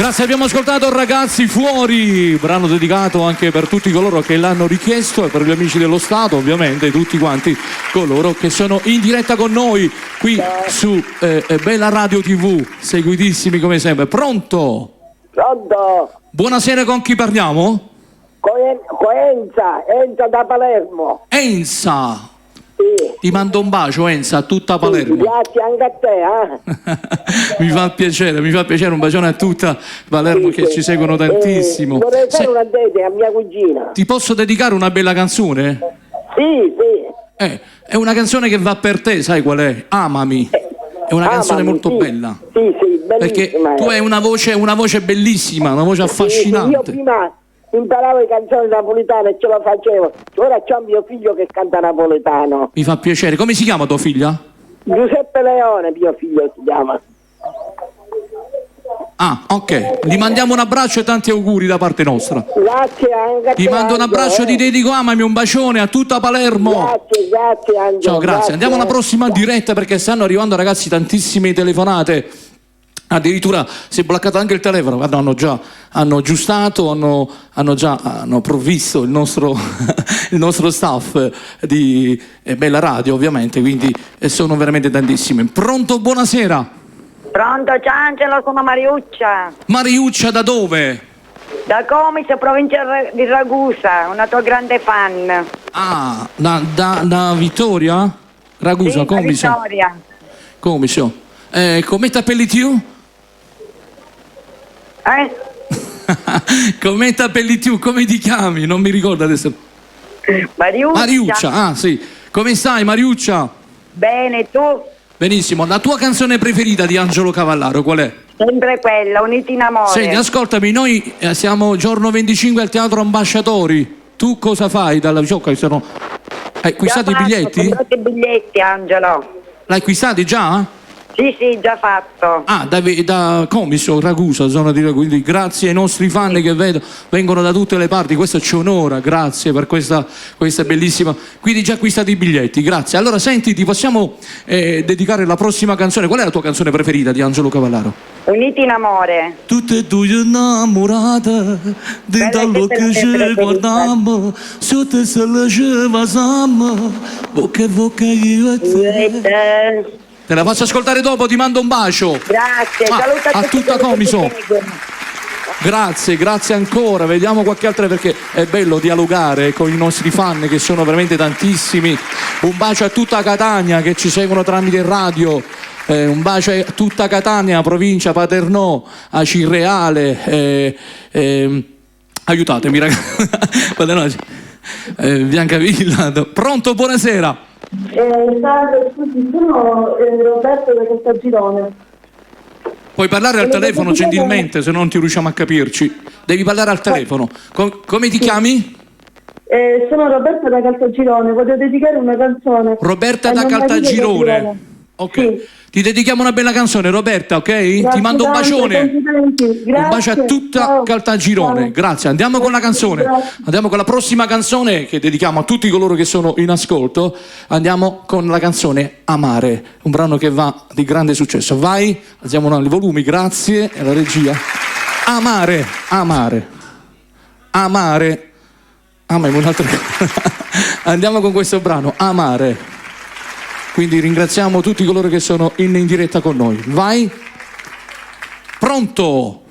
Grazie, abbiamo ascoltato Ragazzi Fuori, brano dedicato anche per tutti coloro che l'hanno richiesto e per gli amici dello Stato, ovviamente, tutti quanti coloro che sono in diretta con noi qui su Bella Radio TV, seguitissimi come sempre. Pronto? Pronto? Buonasera, con chi parliamo? Con Enza da Palermo. Enza! Sì. Ti mando un bacio, Enza, a tutta Palermo. Grazie anche a te, Mi fa piacere, un bacione a tutta Palermo che ci seguono tantissimo. Vorrei fare una dedica a mia cugina. Ti posso dedicare una bella canzone? Sì. È una canzone che va per te, sai qual è? Amami. È una canzone molto bella. Sì, bellissima. Perché tu hai una voce bellissima, una voce affascinante. Io prima imparavo le canzoni napoletane e ce la facevo. Ora c'ho mio figlio che canta napoletano. Mi fa piacere. Come si chiama tua figlia? Giuseppe Leone, mio figlio si chiama. Ah, ok. Gli mandiamo un abbraccio e tanti auguri da parte nostra. Grazie anche a te. Ti mando un abbraccio, ti dedico, amami, un bacione a tutta Palermo. Grazie Angelo. Ciao, grazie. Andiamo alla prossima diretta perché stanno arrivando, ragazzi, tantissime telefonate. Addirittura si è bloccato anche il telefono. Hanno aggiustato, hanno provvisto il nostro il nostro staff di Bella Radio, ovviamente, quindi sono veramente tantissime. Pronto, buonasera. Pronto, ciao Angelo, sono Mariuccia. Mariuccia, da dove? Da Comiso, provincia di Ragusa, una tua grande fan. Ah, da Vittoria? Ragusa, Sì, Comiso. Vittoria. Comiso. Come t'appelli tu? Come t'appelli tu? Come ti chiami? Non mi ricordo adesso. Mariuccia, ah sì. Come stai, Mariuccia? Bene, tu? Benissimo. La tua canzone preferita di Angelo Cavallaro qual è? Sempre quella, Uniti in amore. Senti, ascoltami, noi siamo giorno 25 al Teatro Ambasciatori. Tu cosa fai dalla gioca? Hai acquistato i biglietti? Ho comprato i biglietti, Angelo. L'hai acquistati già? Sì, già fatto. Ah, da Comiso, Ragusa, zona di Ragusa. Quindi grazie ai nostri fan che vedo, vengono da tutte le parti, questo ci onora, grazie per questa bellissima. Quindi già acquistati i biglietti, grazie. Allora senti, ti possiamo dedicare la prossima canzone. Qual è la tua canzone preferita di Angelo Cavallaro? Uniti in amore. Tutte e due innamorate di quello che ci guardiamo, sotto se la ci vasiamo, bocca io e te. Te la faccio ascoltare dopo, ti mando un bacio. Grazie, saluta a tutta Comiso. Grazie ancora. Vediamo qualche altra, perché è bello dialogare con i nostri fan che sono veramente tantissimi. Un bacio a tutta Catania che ci seguono tramite radio. Un bacio a tutta Catania, provincia, Paternò, a Cirreale. Aiutatemi, ragazzi. Biancavilla. Pronto, buonasera. Salve, scusi, sono Roberto da Caltagirone. Puoi parlare al telefono gentilmente, se non ti riusciamo a capirci. Devi parlare al telefono. Come ti chiami? Sono Roberta da Caltagirone, voglio dedicare una canzone. Roberta da Caltagirone. Ok. Sì. Ti dedichiamo una bella canzone, Roberta, ok? Grazie, ti mando un bacione. Un bacio a tutta Caltagirone. Ciao. Grazie. Andiamo con la canzone. Andiamo con la prossima canzone che dedichiamo a tutti coloro che sono in ascolto. Andiamo con la canzone Amare, un brano che va di grande successo. Vai, alziamo i volumi, grazie alla regia. Amare. Un'altra. Andiamo con questo brano, Amare. Quindi ringraziamo tutti coloro che sono in diretta con noi. Vai. Pronto?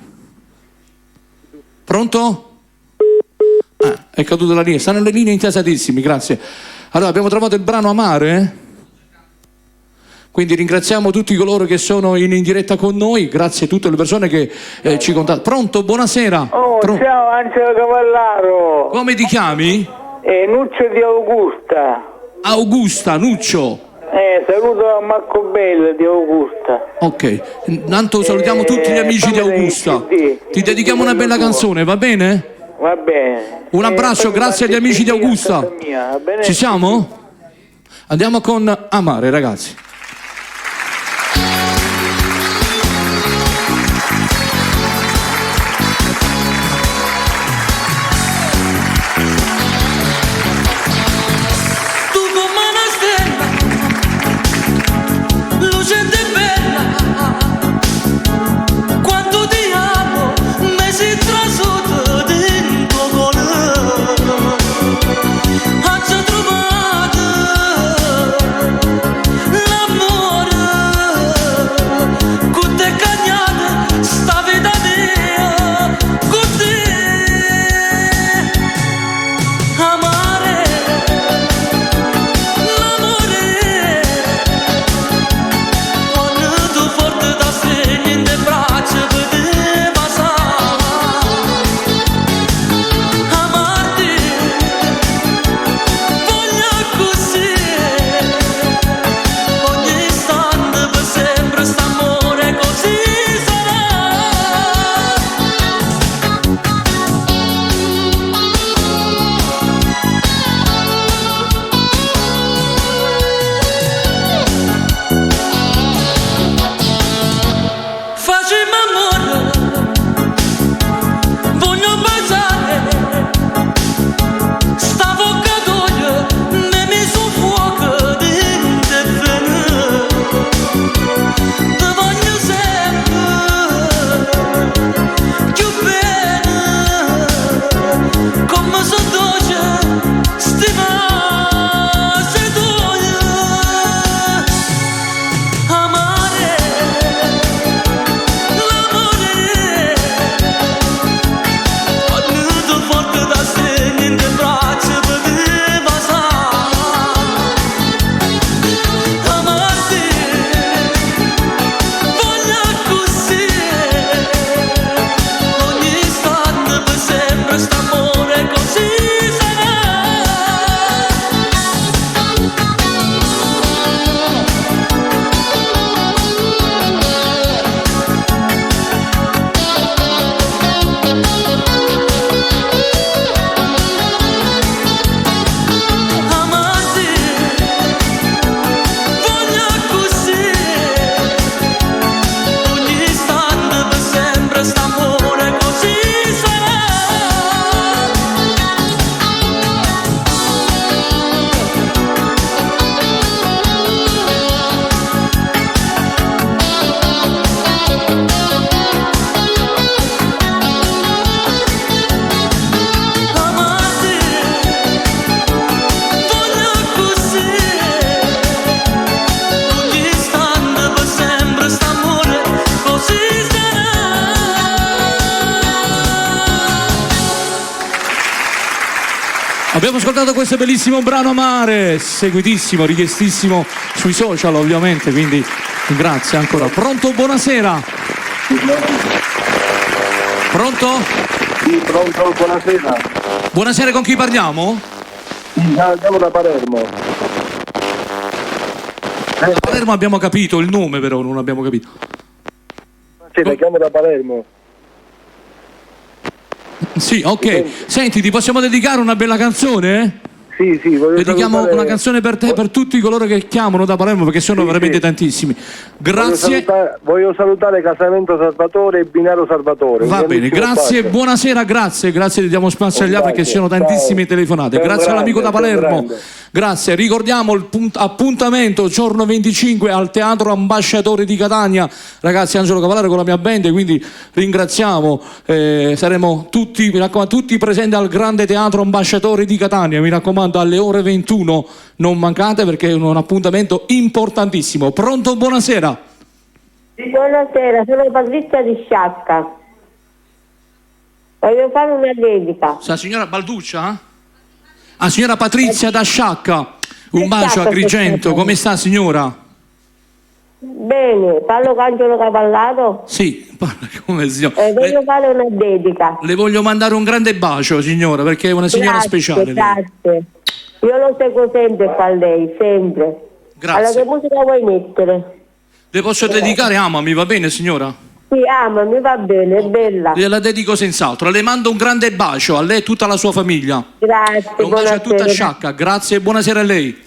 È caduta la linea. Stanno le linee intasatissimi, grazie. Allora, abbiamo trovato il brano Amare. Quindi ringraziamo tutti coloro che sono in diretta con noi. Grazie a tutte le persone che ci contattano. Pronto? Buonasera. Ciao Angelo Cavallaro. Come ti chiami? Nuccio di Augusta. Nuccio. Saluto a Marco Bello di Augusta. Ok, intanto salutiamo tutti gli amici di Augusta. Ti dedichiamo una bella canzone, va bene? Va bene. Un abbraccio, grazie agli amici di Augusta. Ci siamo? Andiamo con Amare, ragazzi. Quanto ti amo, ascoltato questo bellissimo brano Amare, seguitissimo, richiestissimo sui social ovviamente, quindi grazie ancora. Pronto, buonasera. Pronto? Sì, pronto, buonasera. Buonasera, con chi parliamo? Sì, andiamo da Palermo. Da Palermo abbiamo capito, il nome però non abbiamo capito. Sì, la chiamo da Palermo. Sì, ok. Senti, ti possiamo dedicare una bella canzone? Sì, voglio Dedichiamo salutare... una canzone per te e per tutti coloro che chiamano da Palermo, perché sono veramente tantissimi. Grazie. Voglio salutare Casamento Salvatore e Binaro Salvatore. Va bene, grazie, buonasera, grazie, diamo spazio agli altri perché ci sono tantissime telefonate. Grazie all'amico da Palermo. Grazie, ricordiamo il appuntamento giorno 25 al Teatro Ambasciatore di Catania. Ragazzi, Angelo Cavallaro con la mia band, quindi ringraziamo, saremo tutti, mi raccomando, tutti presenti al Grande Teatro Ambasciatore di Catania, mi raccomando, alle ore 21 non mancate perché è un appuntamento importantissimo. Pronto, buonasera. Buonasera, sono Patrizia di Sciacca. Voglio fare una dedica. La signora Balduccia? Ah, signora Patrizia da Sciacca. Un bacio a Agrigento. Come sta, signora? Bene, parlo con Angelo Cavallaro. Sì, parla come signora. Voglio fare una dedica. Le voglio mandare un grande bacio, signora, perché è una signora speciale. Grazie. Io lo seguo sempre con lei, sempre. Grazie. Allora, che musica vuoi mettere? Le posso dedicare Amami, va bene, signora? Sì, Amami, va bene, è bella. Gliela dedico senz'altro. Le mando un grande bacio a lei e tutta la sua famiglia. Grazie. Un bacio a tutta Sciacca. Grazie e buonasera a lei.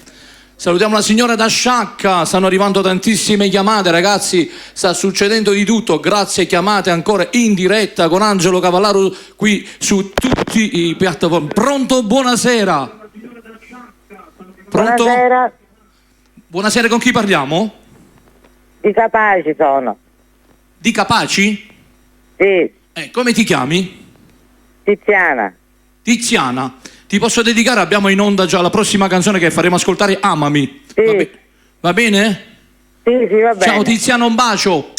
Salutiamo la signora da Sciacca, stanno arrivando tantissime chiamate, ragazzi, sta succedendo di tutto, grazie, chiamate ancora in diretta con Angelo Cavallaro qui su tutti i piattaforme. Pronto, buonasera. Pronto? Buonasera. Buonasera, con chi parliamo? Di Capaci sono. Di Capaci? Sì. Come ti chiami? Tiziana. Tiziana. Ti posso dedicare, abbiamo in onda già la prossima canzone che faremo ascoltare, Amami. Sì. Va bene? Sì, va bene. Ciao Tiziana, un bacio.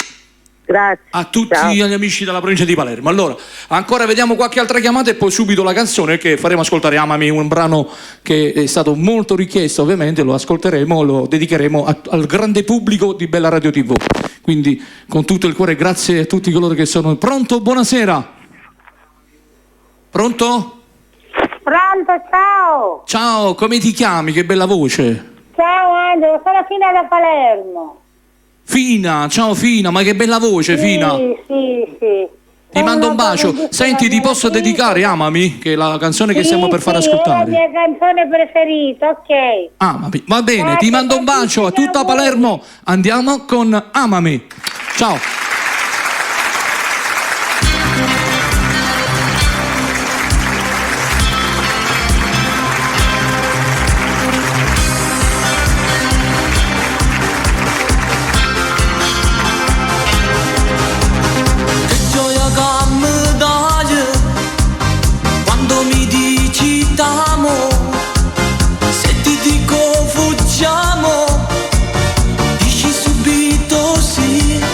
Grazie. A tutti gli amici della provincia di Palermo. Allora, ancora vediamo qualche altra chiamata e poi subito la canzone che faremo ascoltare, Amami, un brano che è stato molto richiesto, ovviamente lo ascolteremo, lo dedicheremo al grande pubblico di Bella Radio TV. Quindi con tutto il cuore grazie a tutti coloro che sono. Pronto? Buonasera. Pronto? Pronto, ciao. Ciao, come ti chiami? Che bella voce. Ciao Angelo, sono Fina da Palermo. Fina, ciao Fina, ma che bella voce, Fina. Sì. Ti mando un bacio. Senti, ti posso dedicare Amami, che è la canzone che stiamo per far ascoltare. È la mia canzone preferita, ok. Amami, va bene, ti mando un bacio a tutta Palermo. Andiamo con Amami. Ciao. Dici subito sì.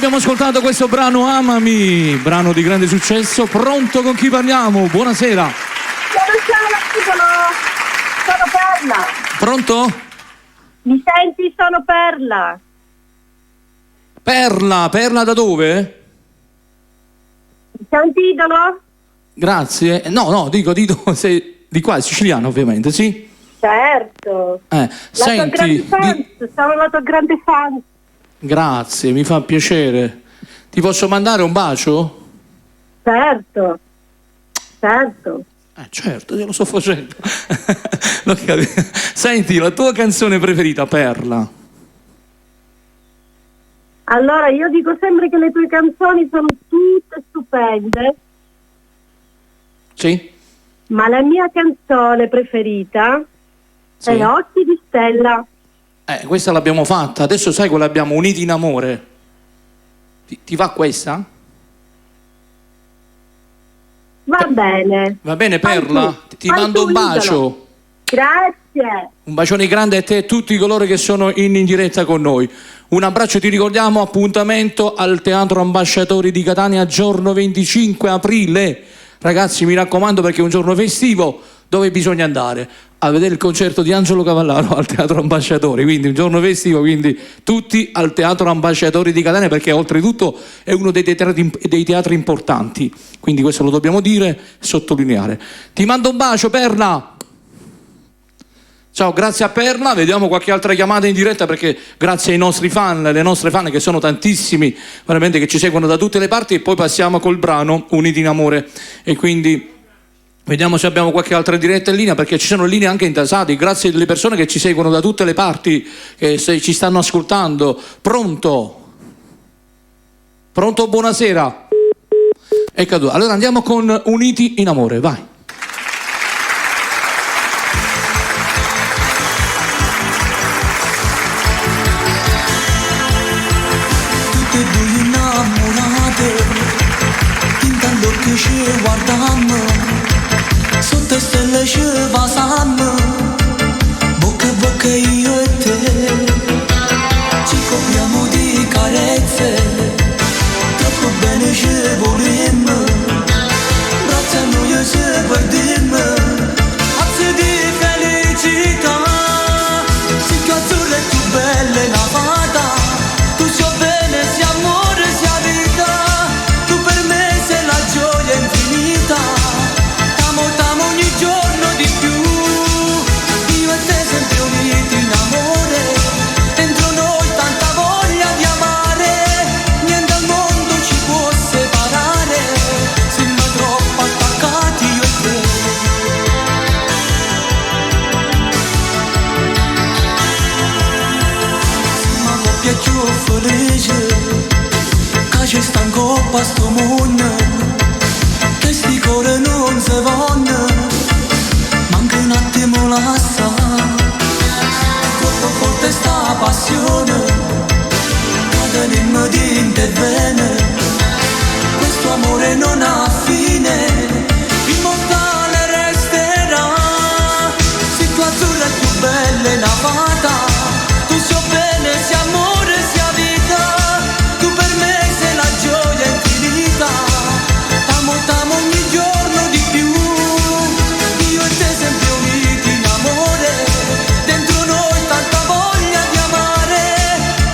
abbiamo ascoltato questo brano Amami, brano di grande successo. Pronto, con chi parliamo? Buonasera. Sono Perla. Pronto? Mi senti? Sono Perla. Perla da dove? Mi senti, Idolo? Grazie. No, dico sei di qua, siciliano ovviamente, sì? Certo. Senti, sono la tua grande fan. grazie, mi fa piacere. Ti posso mandare un bacio? Certo. Certo, te lo sto facendo. Senti, la tua canzone preferita, Perla? Allora, io dico sempre che le tue canzoni sono tutte stupende, Sì? ma la mia canzone preferita Sì. è Occhi di Stella. Questa l'abbiamo fatta, adesso sai quella abbiamo, Uniti in amore. Ti va questa? Va bene. Va bene, Perla? Ti Fai mando tu, un bacio. Idolo. Grazie. Un bacione grande a te e a tutti coloro che sono in diretta con noi. Un abbraccio, ti ricordiamo, appuntamento al Teatro Ambasciatori di Catania, giorno 25 aprile. Ragazzi, mi raccomando, perché è un giorno festivo dove bisogna andare a vedere il concerto di Angelo Cavallaro al Teatro Ambasciatori, quindi un giorno festivo, quindi tutti al Teatro Ambasciatori di Catania, perché oltretutto è uno dei teatri importanti, quindi questo lo dobbiamo dire e sottolineare. Ti mando un bacio, Perla. Ciao, grazie a Perla, vediamo qualche altra chiamata in diretta, perché grazie ai nostri fan, le nostre fan che sono tantissimi, veramente, che ci seguono da tutte le parti, e poi passiamo col brano Uniti in amore, e quindi vediamo se abbiamo qualche altra diretta in linea, perché ci sono linee anche intasate, grazie alle persone che ci seguono da tutte le parti, che ci stanno ascoltando. Pronto? Pronto, buonasera. È caduto. Allora andiamo con Uniti in amore, vai. Che ci guardammo, sotto stelle ci basammo, bocca a bocca io e te, ci copriamo di carezze, troppo bene ci volemmo, braccia a noi ci perdemmo, azzi di felicità, si più azzurra e più bella è la fata, tu sia bene, sia amore, sia vita, tu per me sei la gioia infinita, t'amo ogni giorno di più, io e te sempre uniti in amore, dentro noi tanta voglia di amare, niente al mondo ci può separare, siamo troppo attaccati io e te. Siamo una coppia più felice, che ci sta in coppa a sto mondo, che sti cuore non si vanno, manca un attimo la sa, troppo forte sta passione, che tenemmo di intervene, questo amore non ha fine, immortale resterà, se tu azzurra è più bella è la fata, tu sia bene, sia amore, sia vita, tu per me sei la gioia infinita, t'amo ogni giorno di più, io e te sempre uniti in amore, dentro noi tanta voglia di amare,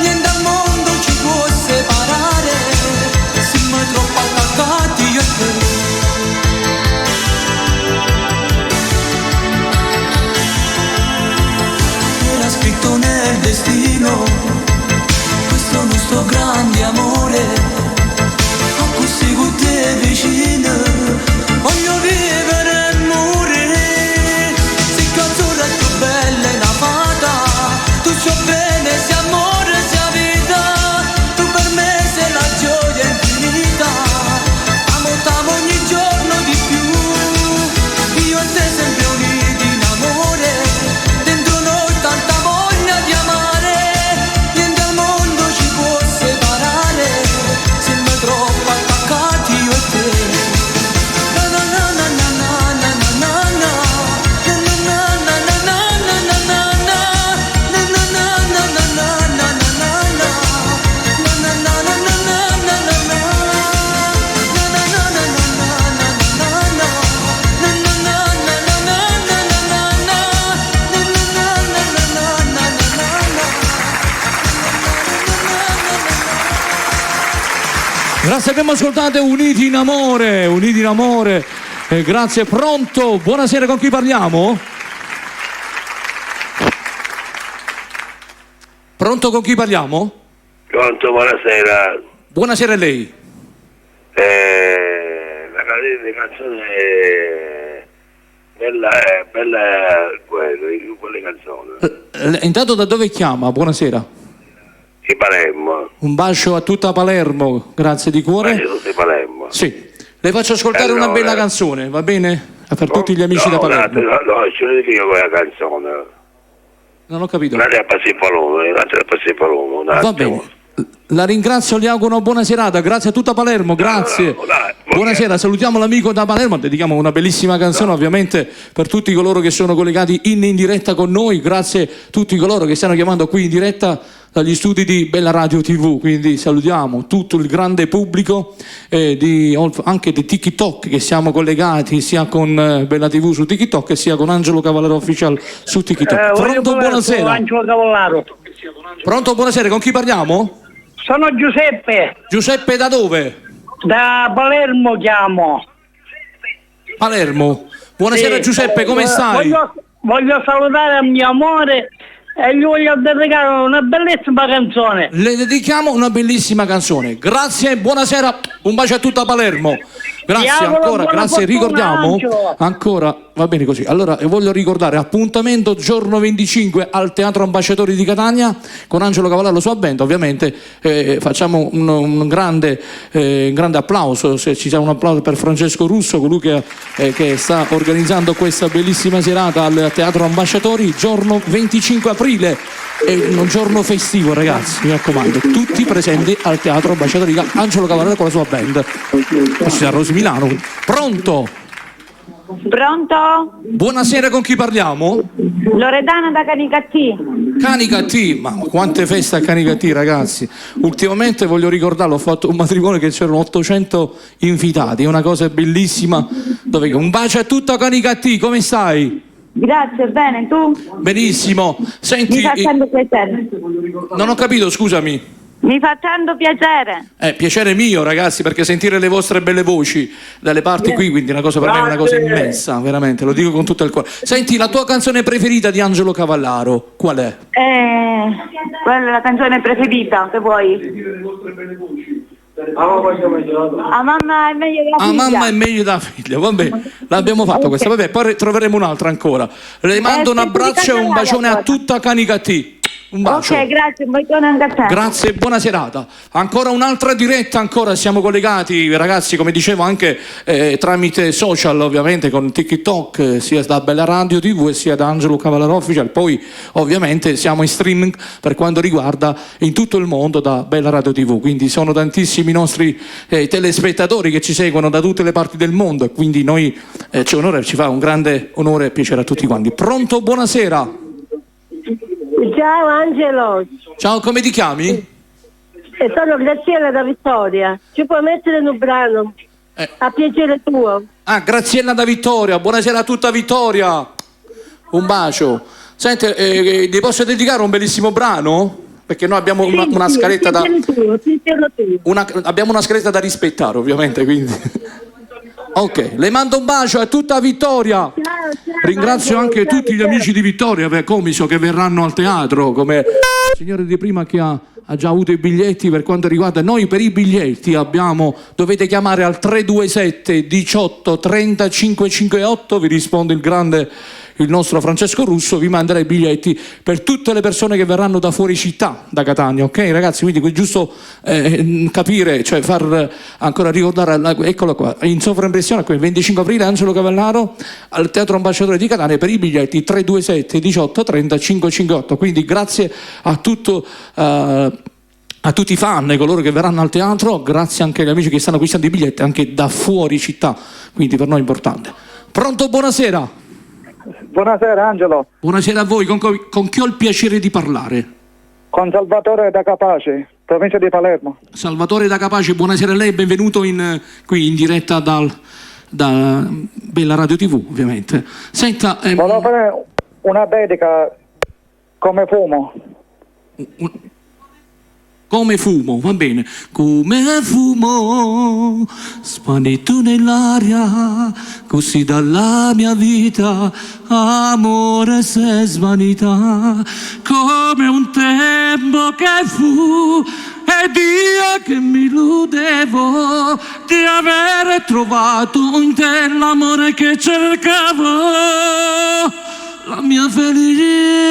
niente al mondo ci può separare, Grazie, abbiamo ascoltato Uniti in Amore, Uniti in Amore. Grazie, pronto? Buonasera, con chi parliamo? Pronto, con chi parliamo? Pronto, buonasera. Buonasera a lei. La canzone bella quelle canzoni. Intanto da dove chiama? Buonasera. Di Palermo. Un bacio a tutta Palermo, grazie di cuore. Di Palermo. Sì, le faccio ascoltare una bella canzone, va bene? Per tutti gli amici da Palermo. No, ce lo dico io quella canzone. Non ho capito. Una è Passi Palermo, l'altra è Passi Palermo. Va bene. La ringrazio, le auguro una buona serata, grazie a tutta Palermo, grazie. Buonasera, salutiamo l'amico da Palermo, dedichiamo una bellissima canzone ovviamente per tutti coloro che sono collegati in diretta con noi, grazie a tutti coloro che stanno chiamando qui in diretta dagli studi di Bella Radio TV, quindi salutiamo tutto il grande pubblico anche di TikTok, che siamo collegati sia con Bella TV su TikTok sia con Angelo Cavallaro Official su TikTok. Pronto, buonasera. Angelo Cavallaro. Pronto, buonasera, con chi parliamo? Sono Giuseppe. Giuseppe da dove? Da Palermo chiamo. Palermo. Buonasera Sì. Giuseppe, come stai? Voglio salutare a mio amore e gli voglio dedicare una bellissima canzone. Le dedichiamo una bellissima canzone. Grazie, buonasera, un bacio a tutta Palermo. Grazie ancora, grazie, ricordiamo ancora, va bene così. Allora voglio ricordare appuntamento giorno 25 al Teatro Ambasciatori di Catania con Angelo Cavallaro sua band, ovviamente facciamo un grande applauso, se ci sia un applauso per Francesco Russo, colui che sta organizzando questa bellissima serata al Teatro Ambasciatori, giorno 25 aprile, è un giorno festivo ragazzi, mi raccomando, tutti presenti al Teatro Ambasciatori di Angelo Cavallaro con la sua band. A Rosi Milano. Pronto? Pronto? Buonasera, con chi parliamo? Loredana da Canicattì. Canicattì, ma quante feste a Canicattì ragazzi. Ultimamente voglio ricordarlo, ho fatto un matrimonio che c'erano 800 invitati, è una cosa bellissima. Un bacio a tutta Canicattì, come stai? Grazie, bene, tu? Benissimo. Senti, Mi fa tanto piacere. non ho capito, scusami. Mi fa tanto piacere. Piacere mio ragazzi, perché sentire le vostre belle voci dalle parti qui, quindi una cosa per me è una cosa immensa, veramente, lo dico con tutto il cuore. Senti, la tua canzone preferita di Angelo Cavallaro, qual è? Quella è la canzone preferita, se vuoi. A mamma è meglio della figlia. A mamma è meglio da figlia, vabbè, l'abbiamo fatto questa, vabbè, poi troveremo un'altra ancora. Le mando un abbraccio e un bacione a tutta Canicattì. Un bacio. Ok, grazie, un bacione anche a te. Grazie, buona serata. Ancora un'altra diretta, ancora siamo collegati ragazzi, come dicevo anche tramite social ovviamente con TikTok, sia da Bella Radio TV sia da Angelo Cavallaro Official, poi ovviamente siamo in streaming per quanto riguarda in tutto il mondo da Bella Radio TV, quindi sono tantissimi i nostri telespettatori che ci seguono da tutte le parti del mondo e quindi noi ci fa un grande onore e piacere a tutti quanti. Pronto, buonasera. Ciao Angelo. Ciao, come ti chiami? Sono Graziella da Vittoria. Ci puoi mettere un brano? A piacere tuo. Graziella da Vittoria, buonasera a tutta Vittoria. Un bacio. Senti, ti posso dedicare un bellissimo brano? Perché noi abbiamo una scaletta abbiamo una scaletta da rispettare ovviamente, quindi. Ok, le mando un bacio a tutta Vittoria. Ringrazio anche tutti gli amici di Vittoria per Comiso che verranno al teatro, come il signore di prima che ha già avuto i biglietti. Per quanto riguarda noi, per i biglietti dovete chiamare al 327 18 30 558, vi risponde il nostro Francesco Russo, vi manderà i biglietti per tutte le persone che verranno da fuori città, da Catania, ok ragazzi? Quindi giusto capire, cioè far ancora ricordare, eccolo qua, in sovraimpressione, il 25 aprile Angelo Cavallaro al Teatro Ambasciatore di Catania, per i biglietti 327 18 30 558, quindi grazie a tutti i fan e coloro che verranno al teatro, grazie anche agli amici che stanno acquistando i biglietti anche da fuori città, quindi per noi è importante. Pronto, buonasera. Buonasera Angelo. Buonasera a voi, con chi ho il piacere di parlare? Con Salvatore da Capace, provincia di Palermo. Salvatore da Capace, buonasera a lei, benvenuto qui in diretta da Bella Radio TV ovviamente. Senta, volevo fare una dedica come fumo. come fumo, va bene. Come fumo, svanito nell'aria, così dalla mia vita, amore se svanita, come un tempo che fu, ed io che mi illudevo di avere trovato in te l'amore che cercavo, la mia felicità.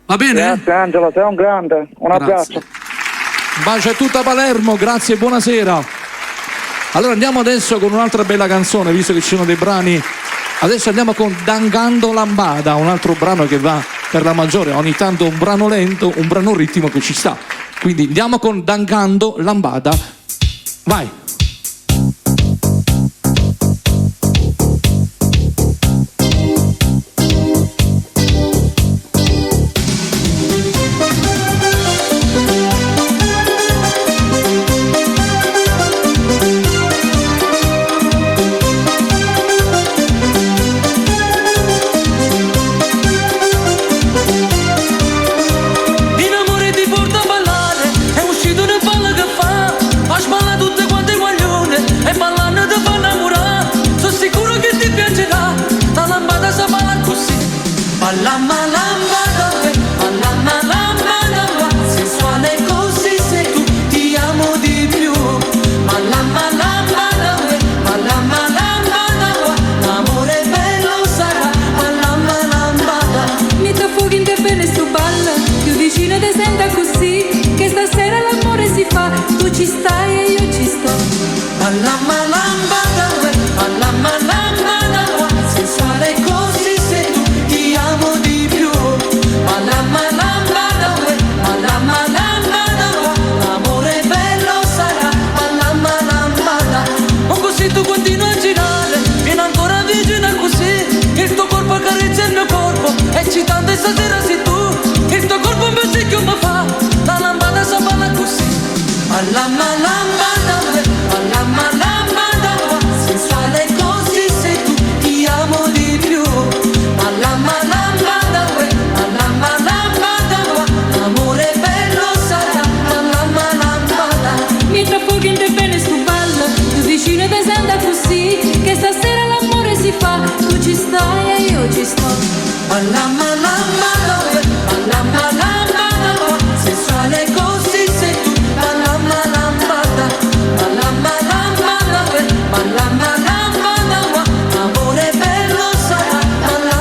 Va bene? Grazie Angelo, sei un grande. Un abbraccio. Un bacio a tutta Palermo, grazie e buonasera. Allora andiamo adesso con un'altra bella canzone, visto che ci sono dei brani. Adesso andiamo con Dangando Lambada, un altro brano che va per la maggiore, ogni tanto un brano lento, un brano ritmo che ci sta. Quindi andiamo con Dangando Lambada. Vai. Stasera sei tu, il tuo corpo invece che mi fa, la lambada sa balla così. Balla lambada, balla lambada, sensuale così sei tu, ti amo di più. Balla lambada, l'amore bello sarà, balla lambada. Mi trafugi in te bene stu ballo, tu vicino e te senta così, che stasera l'amore si fa, tu ci stai e io ci sto. Balla sensuale così sei tu, balla amore bello sarà, balla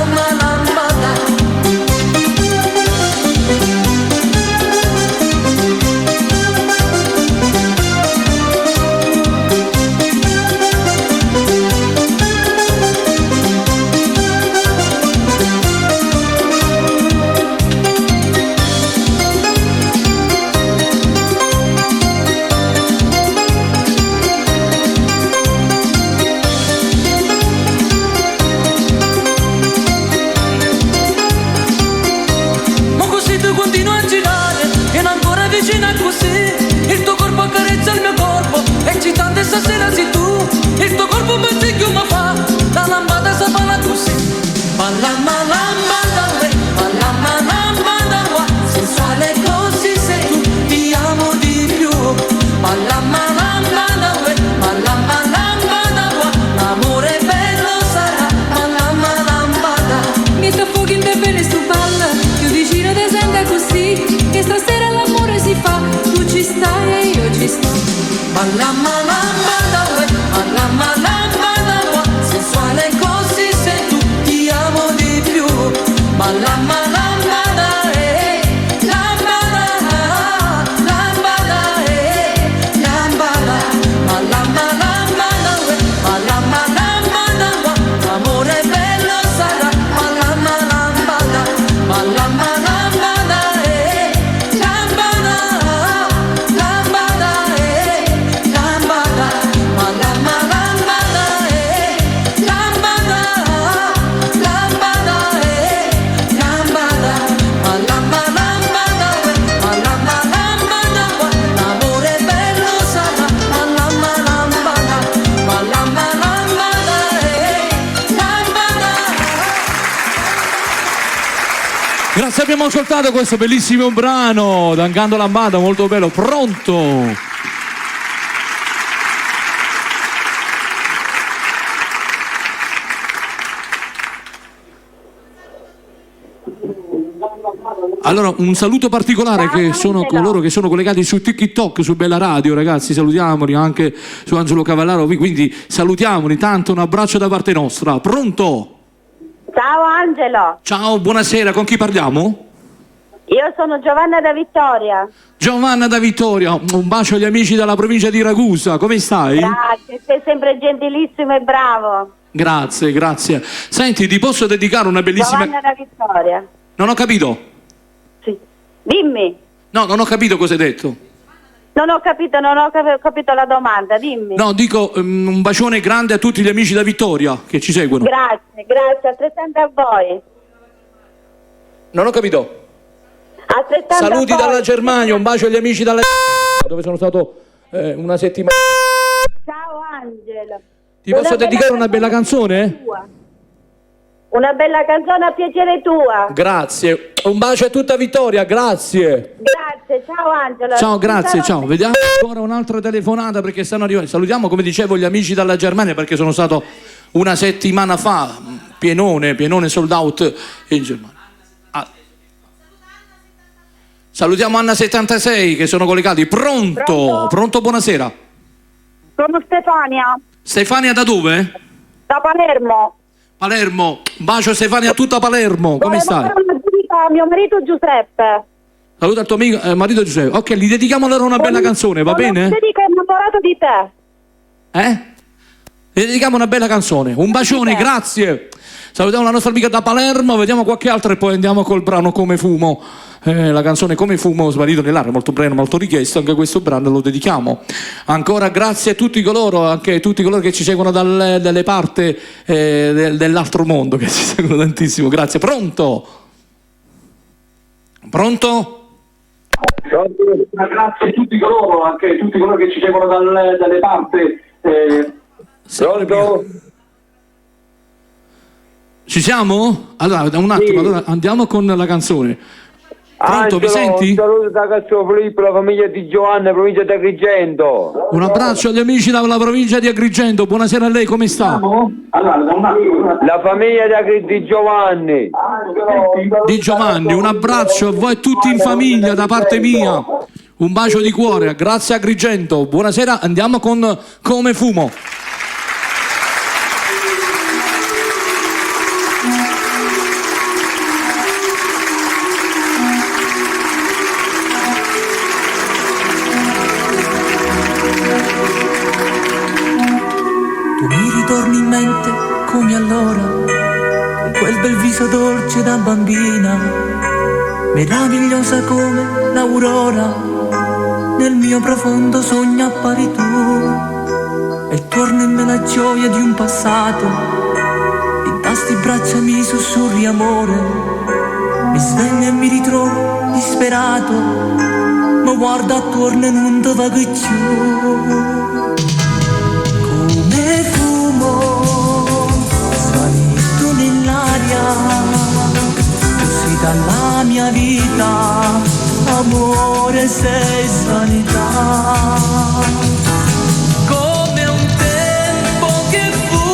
Abbiamo ascoltato questo bellissimo brano da Angando Lambada, molto bello. Pronto? Allora, un saluto particolare che sono coloro che sono collegati su TikTok, su Bella Radio, ragazzi, salutiamoli anche su Angelo Cavallaro, quindi salutiamoli, tanto un abbraccio da parte nostra. Pronto? Ciao Angelo. Ciao, buonasera, con chi parliamo? Io sono Giovanna da Vittoria. Giovanna da Vittoria, un bacio agli amici della provincia di Ragusa, come stai? Grazie, sei sempre gentilissimo e bravo. Grazie, grazie. Senti, ti posso dedicare una bellissima... Giovanna da Vittoria. Non ho capito. Sì. Dimmi. No, non ho capito cosa hai detto. Non ho capito la domanda, dimmi. No, dico un bacione grande a tutti gli amici da Vittoria che ci seguono. Grazie, altrettanto a voi. Non ho capito. Altrettanto Saluti a voi. dalla Germania, un bacio agli amici dalla dove sono stato una settimana. Ciao Angelo. Ti posso dedicare una bella canzone? Una bella canzone a piacere tua. Grazie. Un bacio a tutta Vittoria, grazie. Grazie, ciao Angelo. Ciao, grazie, ciao. Vediamo ancora un'altra telefonata perché stanno arrivando. Salutiamo, come dicevo, gli amici dalla Germania perché sono stato una settimana fa, pienone sold out in Germania. Salutiamo Anna 76 che sono collegati. Pronto, buonasera. Sono Stefania. Stefania da dove? Da Palermo. Palermo, un bacio Stefania a tutta Palermo, come stai? Fare una dedica a mio marito Giuseppe. Saluta il tuo amico, marito Giuseppe. Ok, gli dedichiamo allora una bella canzone, va bene? Dedica innamorato di te. Gli dedichiamo una bella canzone. Un bacione, grazie. Salutiamo la nostra amica da Palermo, vediamo qualche altra e poi andiamo col brano Come Fumo. La canzone Come Fumo, Smarrito nell'aria, molto brano, molto richiesto, anche questo brano lo dedichiamo. Ancora grazie a tutti coloro, anche tutti coloro che ci seguono dalle parti dell'altro mondo, che ci seguono tantissimo, grazie. Pronto? Grazie a tutti coloro, anche tutti coloro che ci seguono dalle parti. Pronto? Ci siamo? Allora, un attimo, allora andiamo con la canzone. Pronto, mi senti? Un saluto da Castro Filippo, la famiglia di Giovanna, provincia di Agrigento. Un abbraccio agli amici dalla provincia di Agrigento, buonasera a lei, come sta? La famiglia di Giovanni. Di Giovanni, un abbraccio a voi tutti in famiglia da parte mia. Un bacio di cuore, grazie a Agrigento. Buonasera, andiamo con Come Fumo. Tu mi ritorni in mente come allora, con quel bel viso dolce da bambina, meravigliosa come l'aurora, nel mio profondo sogno appari tu, e torna in me la gioia di un passato, in tasti braccia mi sussurri amore, mi sveglio e mi ritrovo disperato, ma guarda attorno e non ti va che giù. Come fumo, svanito nell'aria, tu sei dalla mia vita, amore sei sanità. Come un tempo che fu,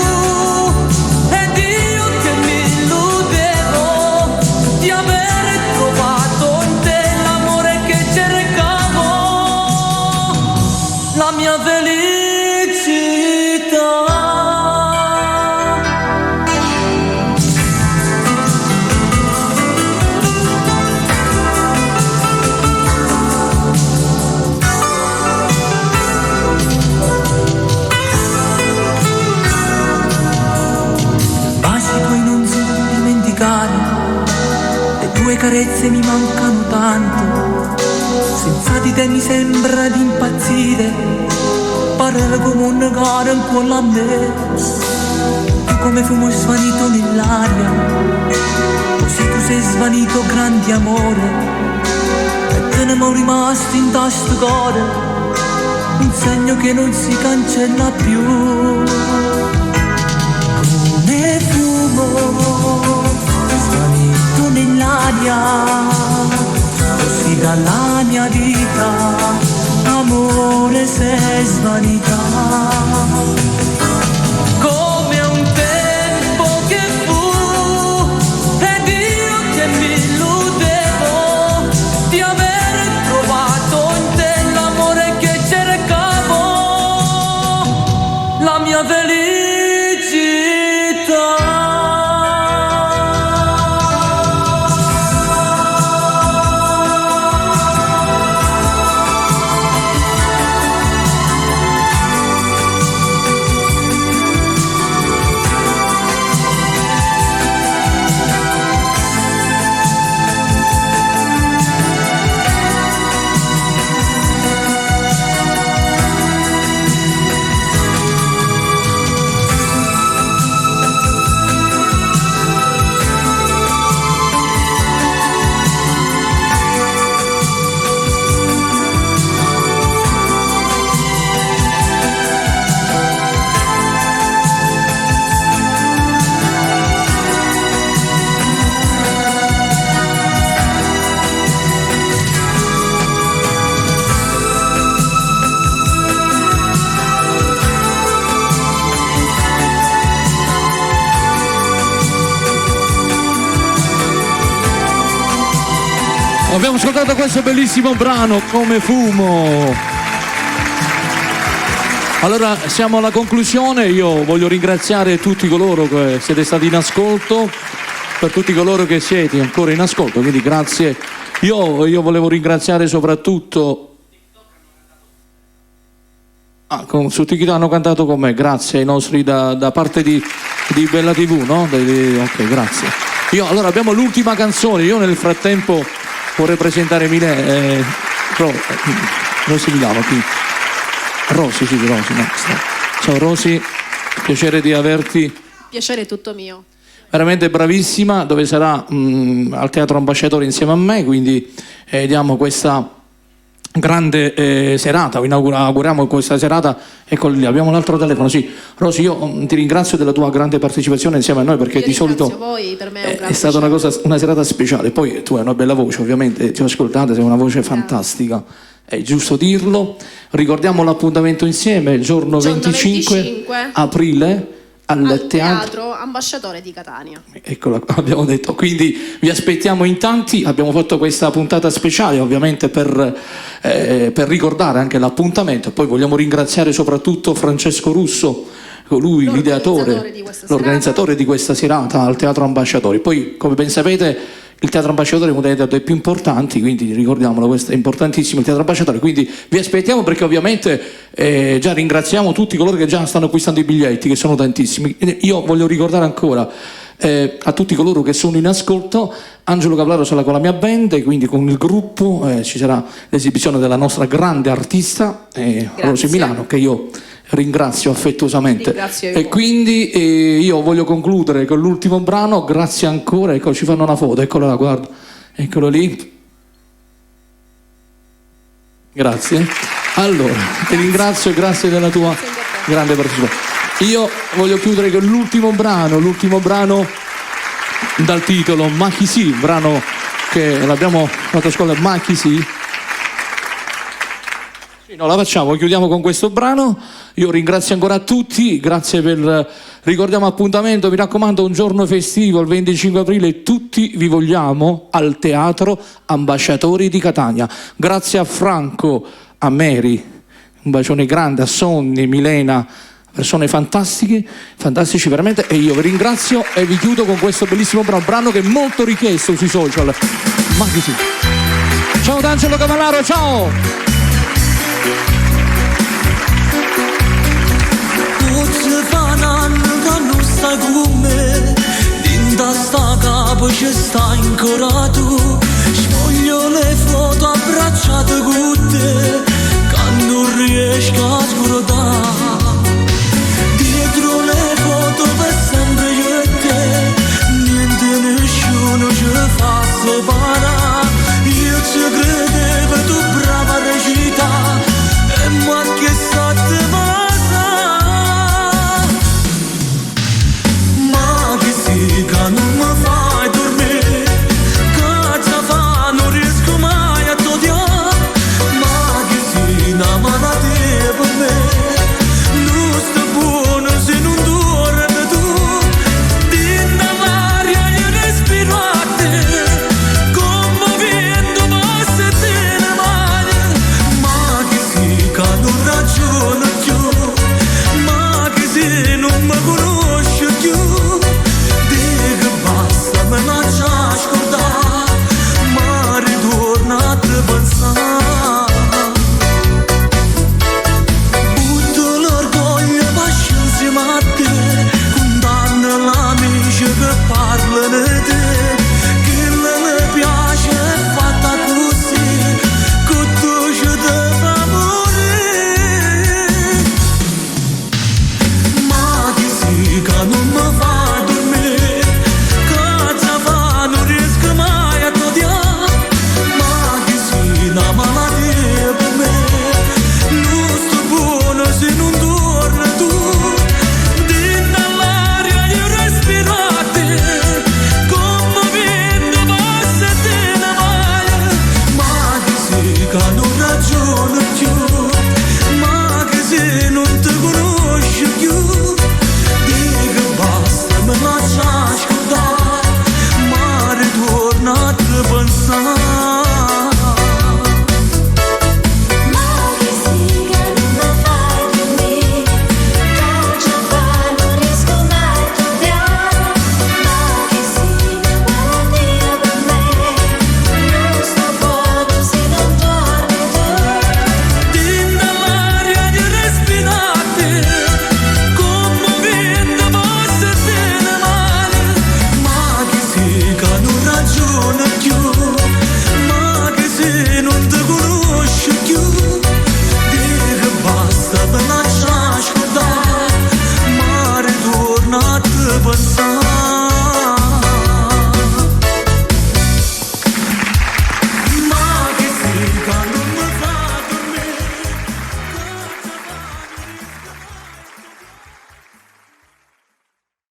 ed io che mi illudevo di aver trovato in te l'amore che cercavo, la mia felicità. Le tue carezze mi mancano tanto, senza di te mi sembra di impazzire, pare come un negare ancora a me. Tu come fumo svanito nell'aria, così tu sei svanito grande amore, e te ne siamo rimasti in tasto cuore, un segno che non si cancella più. Come fumo svanito nell'aria, Catania, così dalla mia vita, amore sei svanità. Come un tempo che fu, ed io che mi illudevo di aver trovato in te l'amore che cercavo, la mia felicità. Abbiamo ascoltato questo bellissimo brano, Come fumo. Allora siamo alla conclusione, io voglio ringraziare tutti coloro che siete stati in ascolto, per tutti coloro che siete ancora in ascolto, quindi grazie. Io volevo ringraziare soprattutto su TikTok hanno cantato con me, grazie ai nostri da parte di Bella TV, no? Ok, grazie. Allora abbiamo l'ultima canzone, io nel frattempo vorrei presentare Rosy Milano qui. Rosy, sì, Rosy. No, ciao Rosy, piacere di averti. Piacere tutto mio. Veramente bravissima, dove sarà al Teatro Ambasciatore insieme a me, quindi diamo questa grande serata, auguriamo questa serata. Eccolo lì, abbiamo l'altro telefono, sì. Rosy, io ti ringrazio della tua grande partecipazione insieme a noi, perché di solito voi, per me è stata una serata speciale. Poi tu hai una bella voce, ovviamente, ti ho ascoltato, sei una voce fantastica, è giusto dirlo. Ricordiamo l'appuntamento insieme il giorno 25 aprile al Teatro Ambasciatore di Catania. Eccola, abbiamo detto, quindi vi aspettiamo in tanti. Abbiamo fatto questa puntata speciale ovviamente per ricordare anche l'appuntamento. Poi vogliamo ringraziare soprattutto Francesco Russo, lui l'ideatore, l'organizzatore di questa serata al Teatro Ambasciatori. Poi, come ben sapete, il Teatro Ambasciatori è uno dei teatri più importanti, quindi ricordiamolo, questo è importantissimo, il Teatro Ambasciatori. Quindi vi aspettiamo, perché ovviamente già ringraziamo tutti coloro che già stanno acquistando i biglietti, che sono tantissimi. Io voglio ricordare ancora a tutti coloro che sono in ascolto, Angelo Cavallaro sarà con la mia band, e quindi con il gruppo ci sarà l'esibizione della nostra grande artista Rosy Milano, che io ringrazio affettuosamente. E quindi io voglio concludere con l'ultimo brano. Grazie ancora. Ecco, ci fanno una foto, eccolo là, guarda, eccolo lì. Grazie. Allora, ti ringrazio e grazie della tua grande partecipazione. Io voglio chiudere con l'ultimo brano dal titolo Ma chi sì, un brano che l'abbiamo fatto a scuola, Ma chi sì. No, la facciamo, chiudiamo con questo brano. Io ringrazio ancora tutti, grazie ricordiamo appuntamento, mi raccomando, un giorno festivo il 25 aprile, tutti vi vogliamo al Teatro Ambasciatori di Catania. Grazie a Franco, a Mary, un bacione grande, a Sonny, Milena, persone fantastici veramente, e io vi ringrazio e vi chiudo con questo bellissimo brano che è molto richiesto sui social. Ma che sì. Ciao D'Angelo Cavallaro, ciao! Stai con me, dinta sta capo ci sta ancora tu, sfoglio le foto abbracciate con te.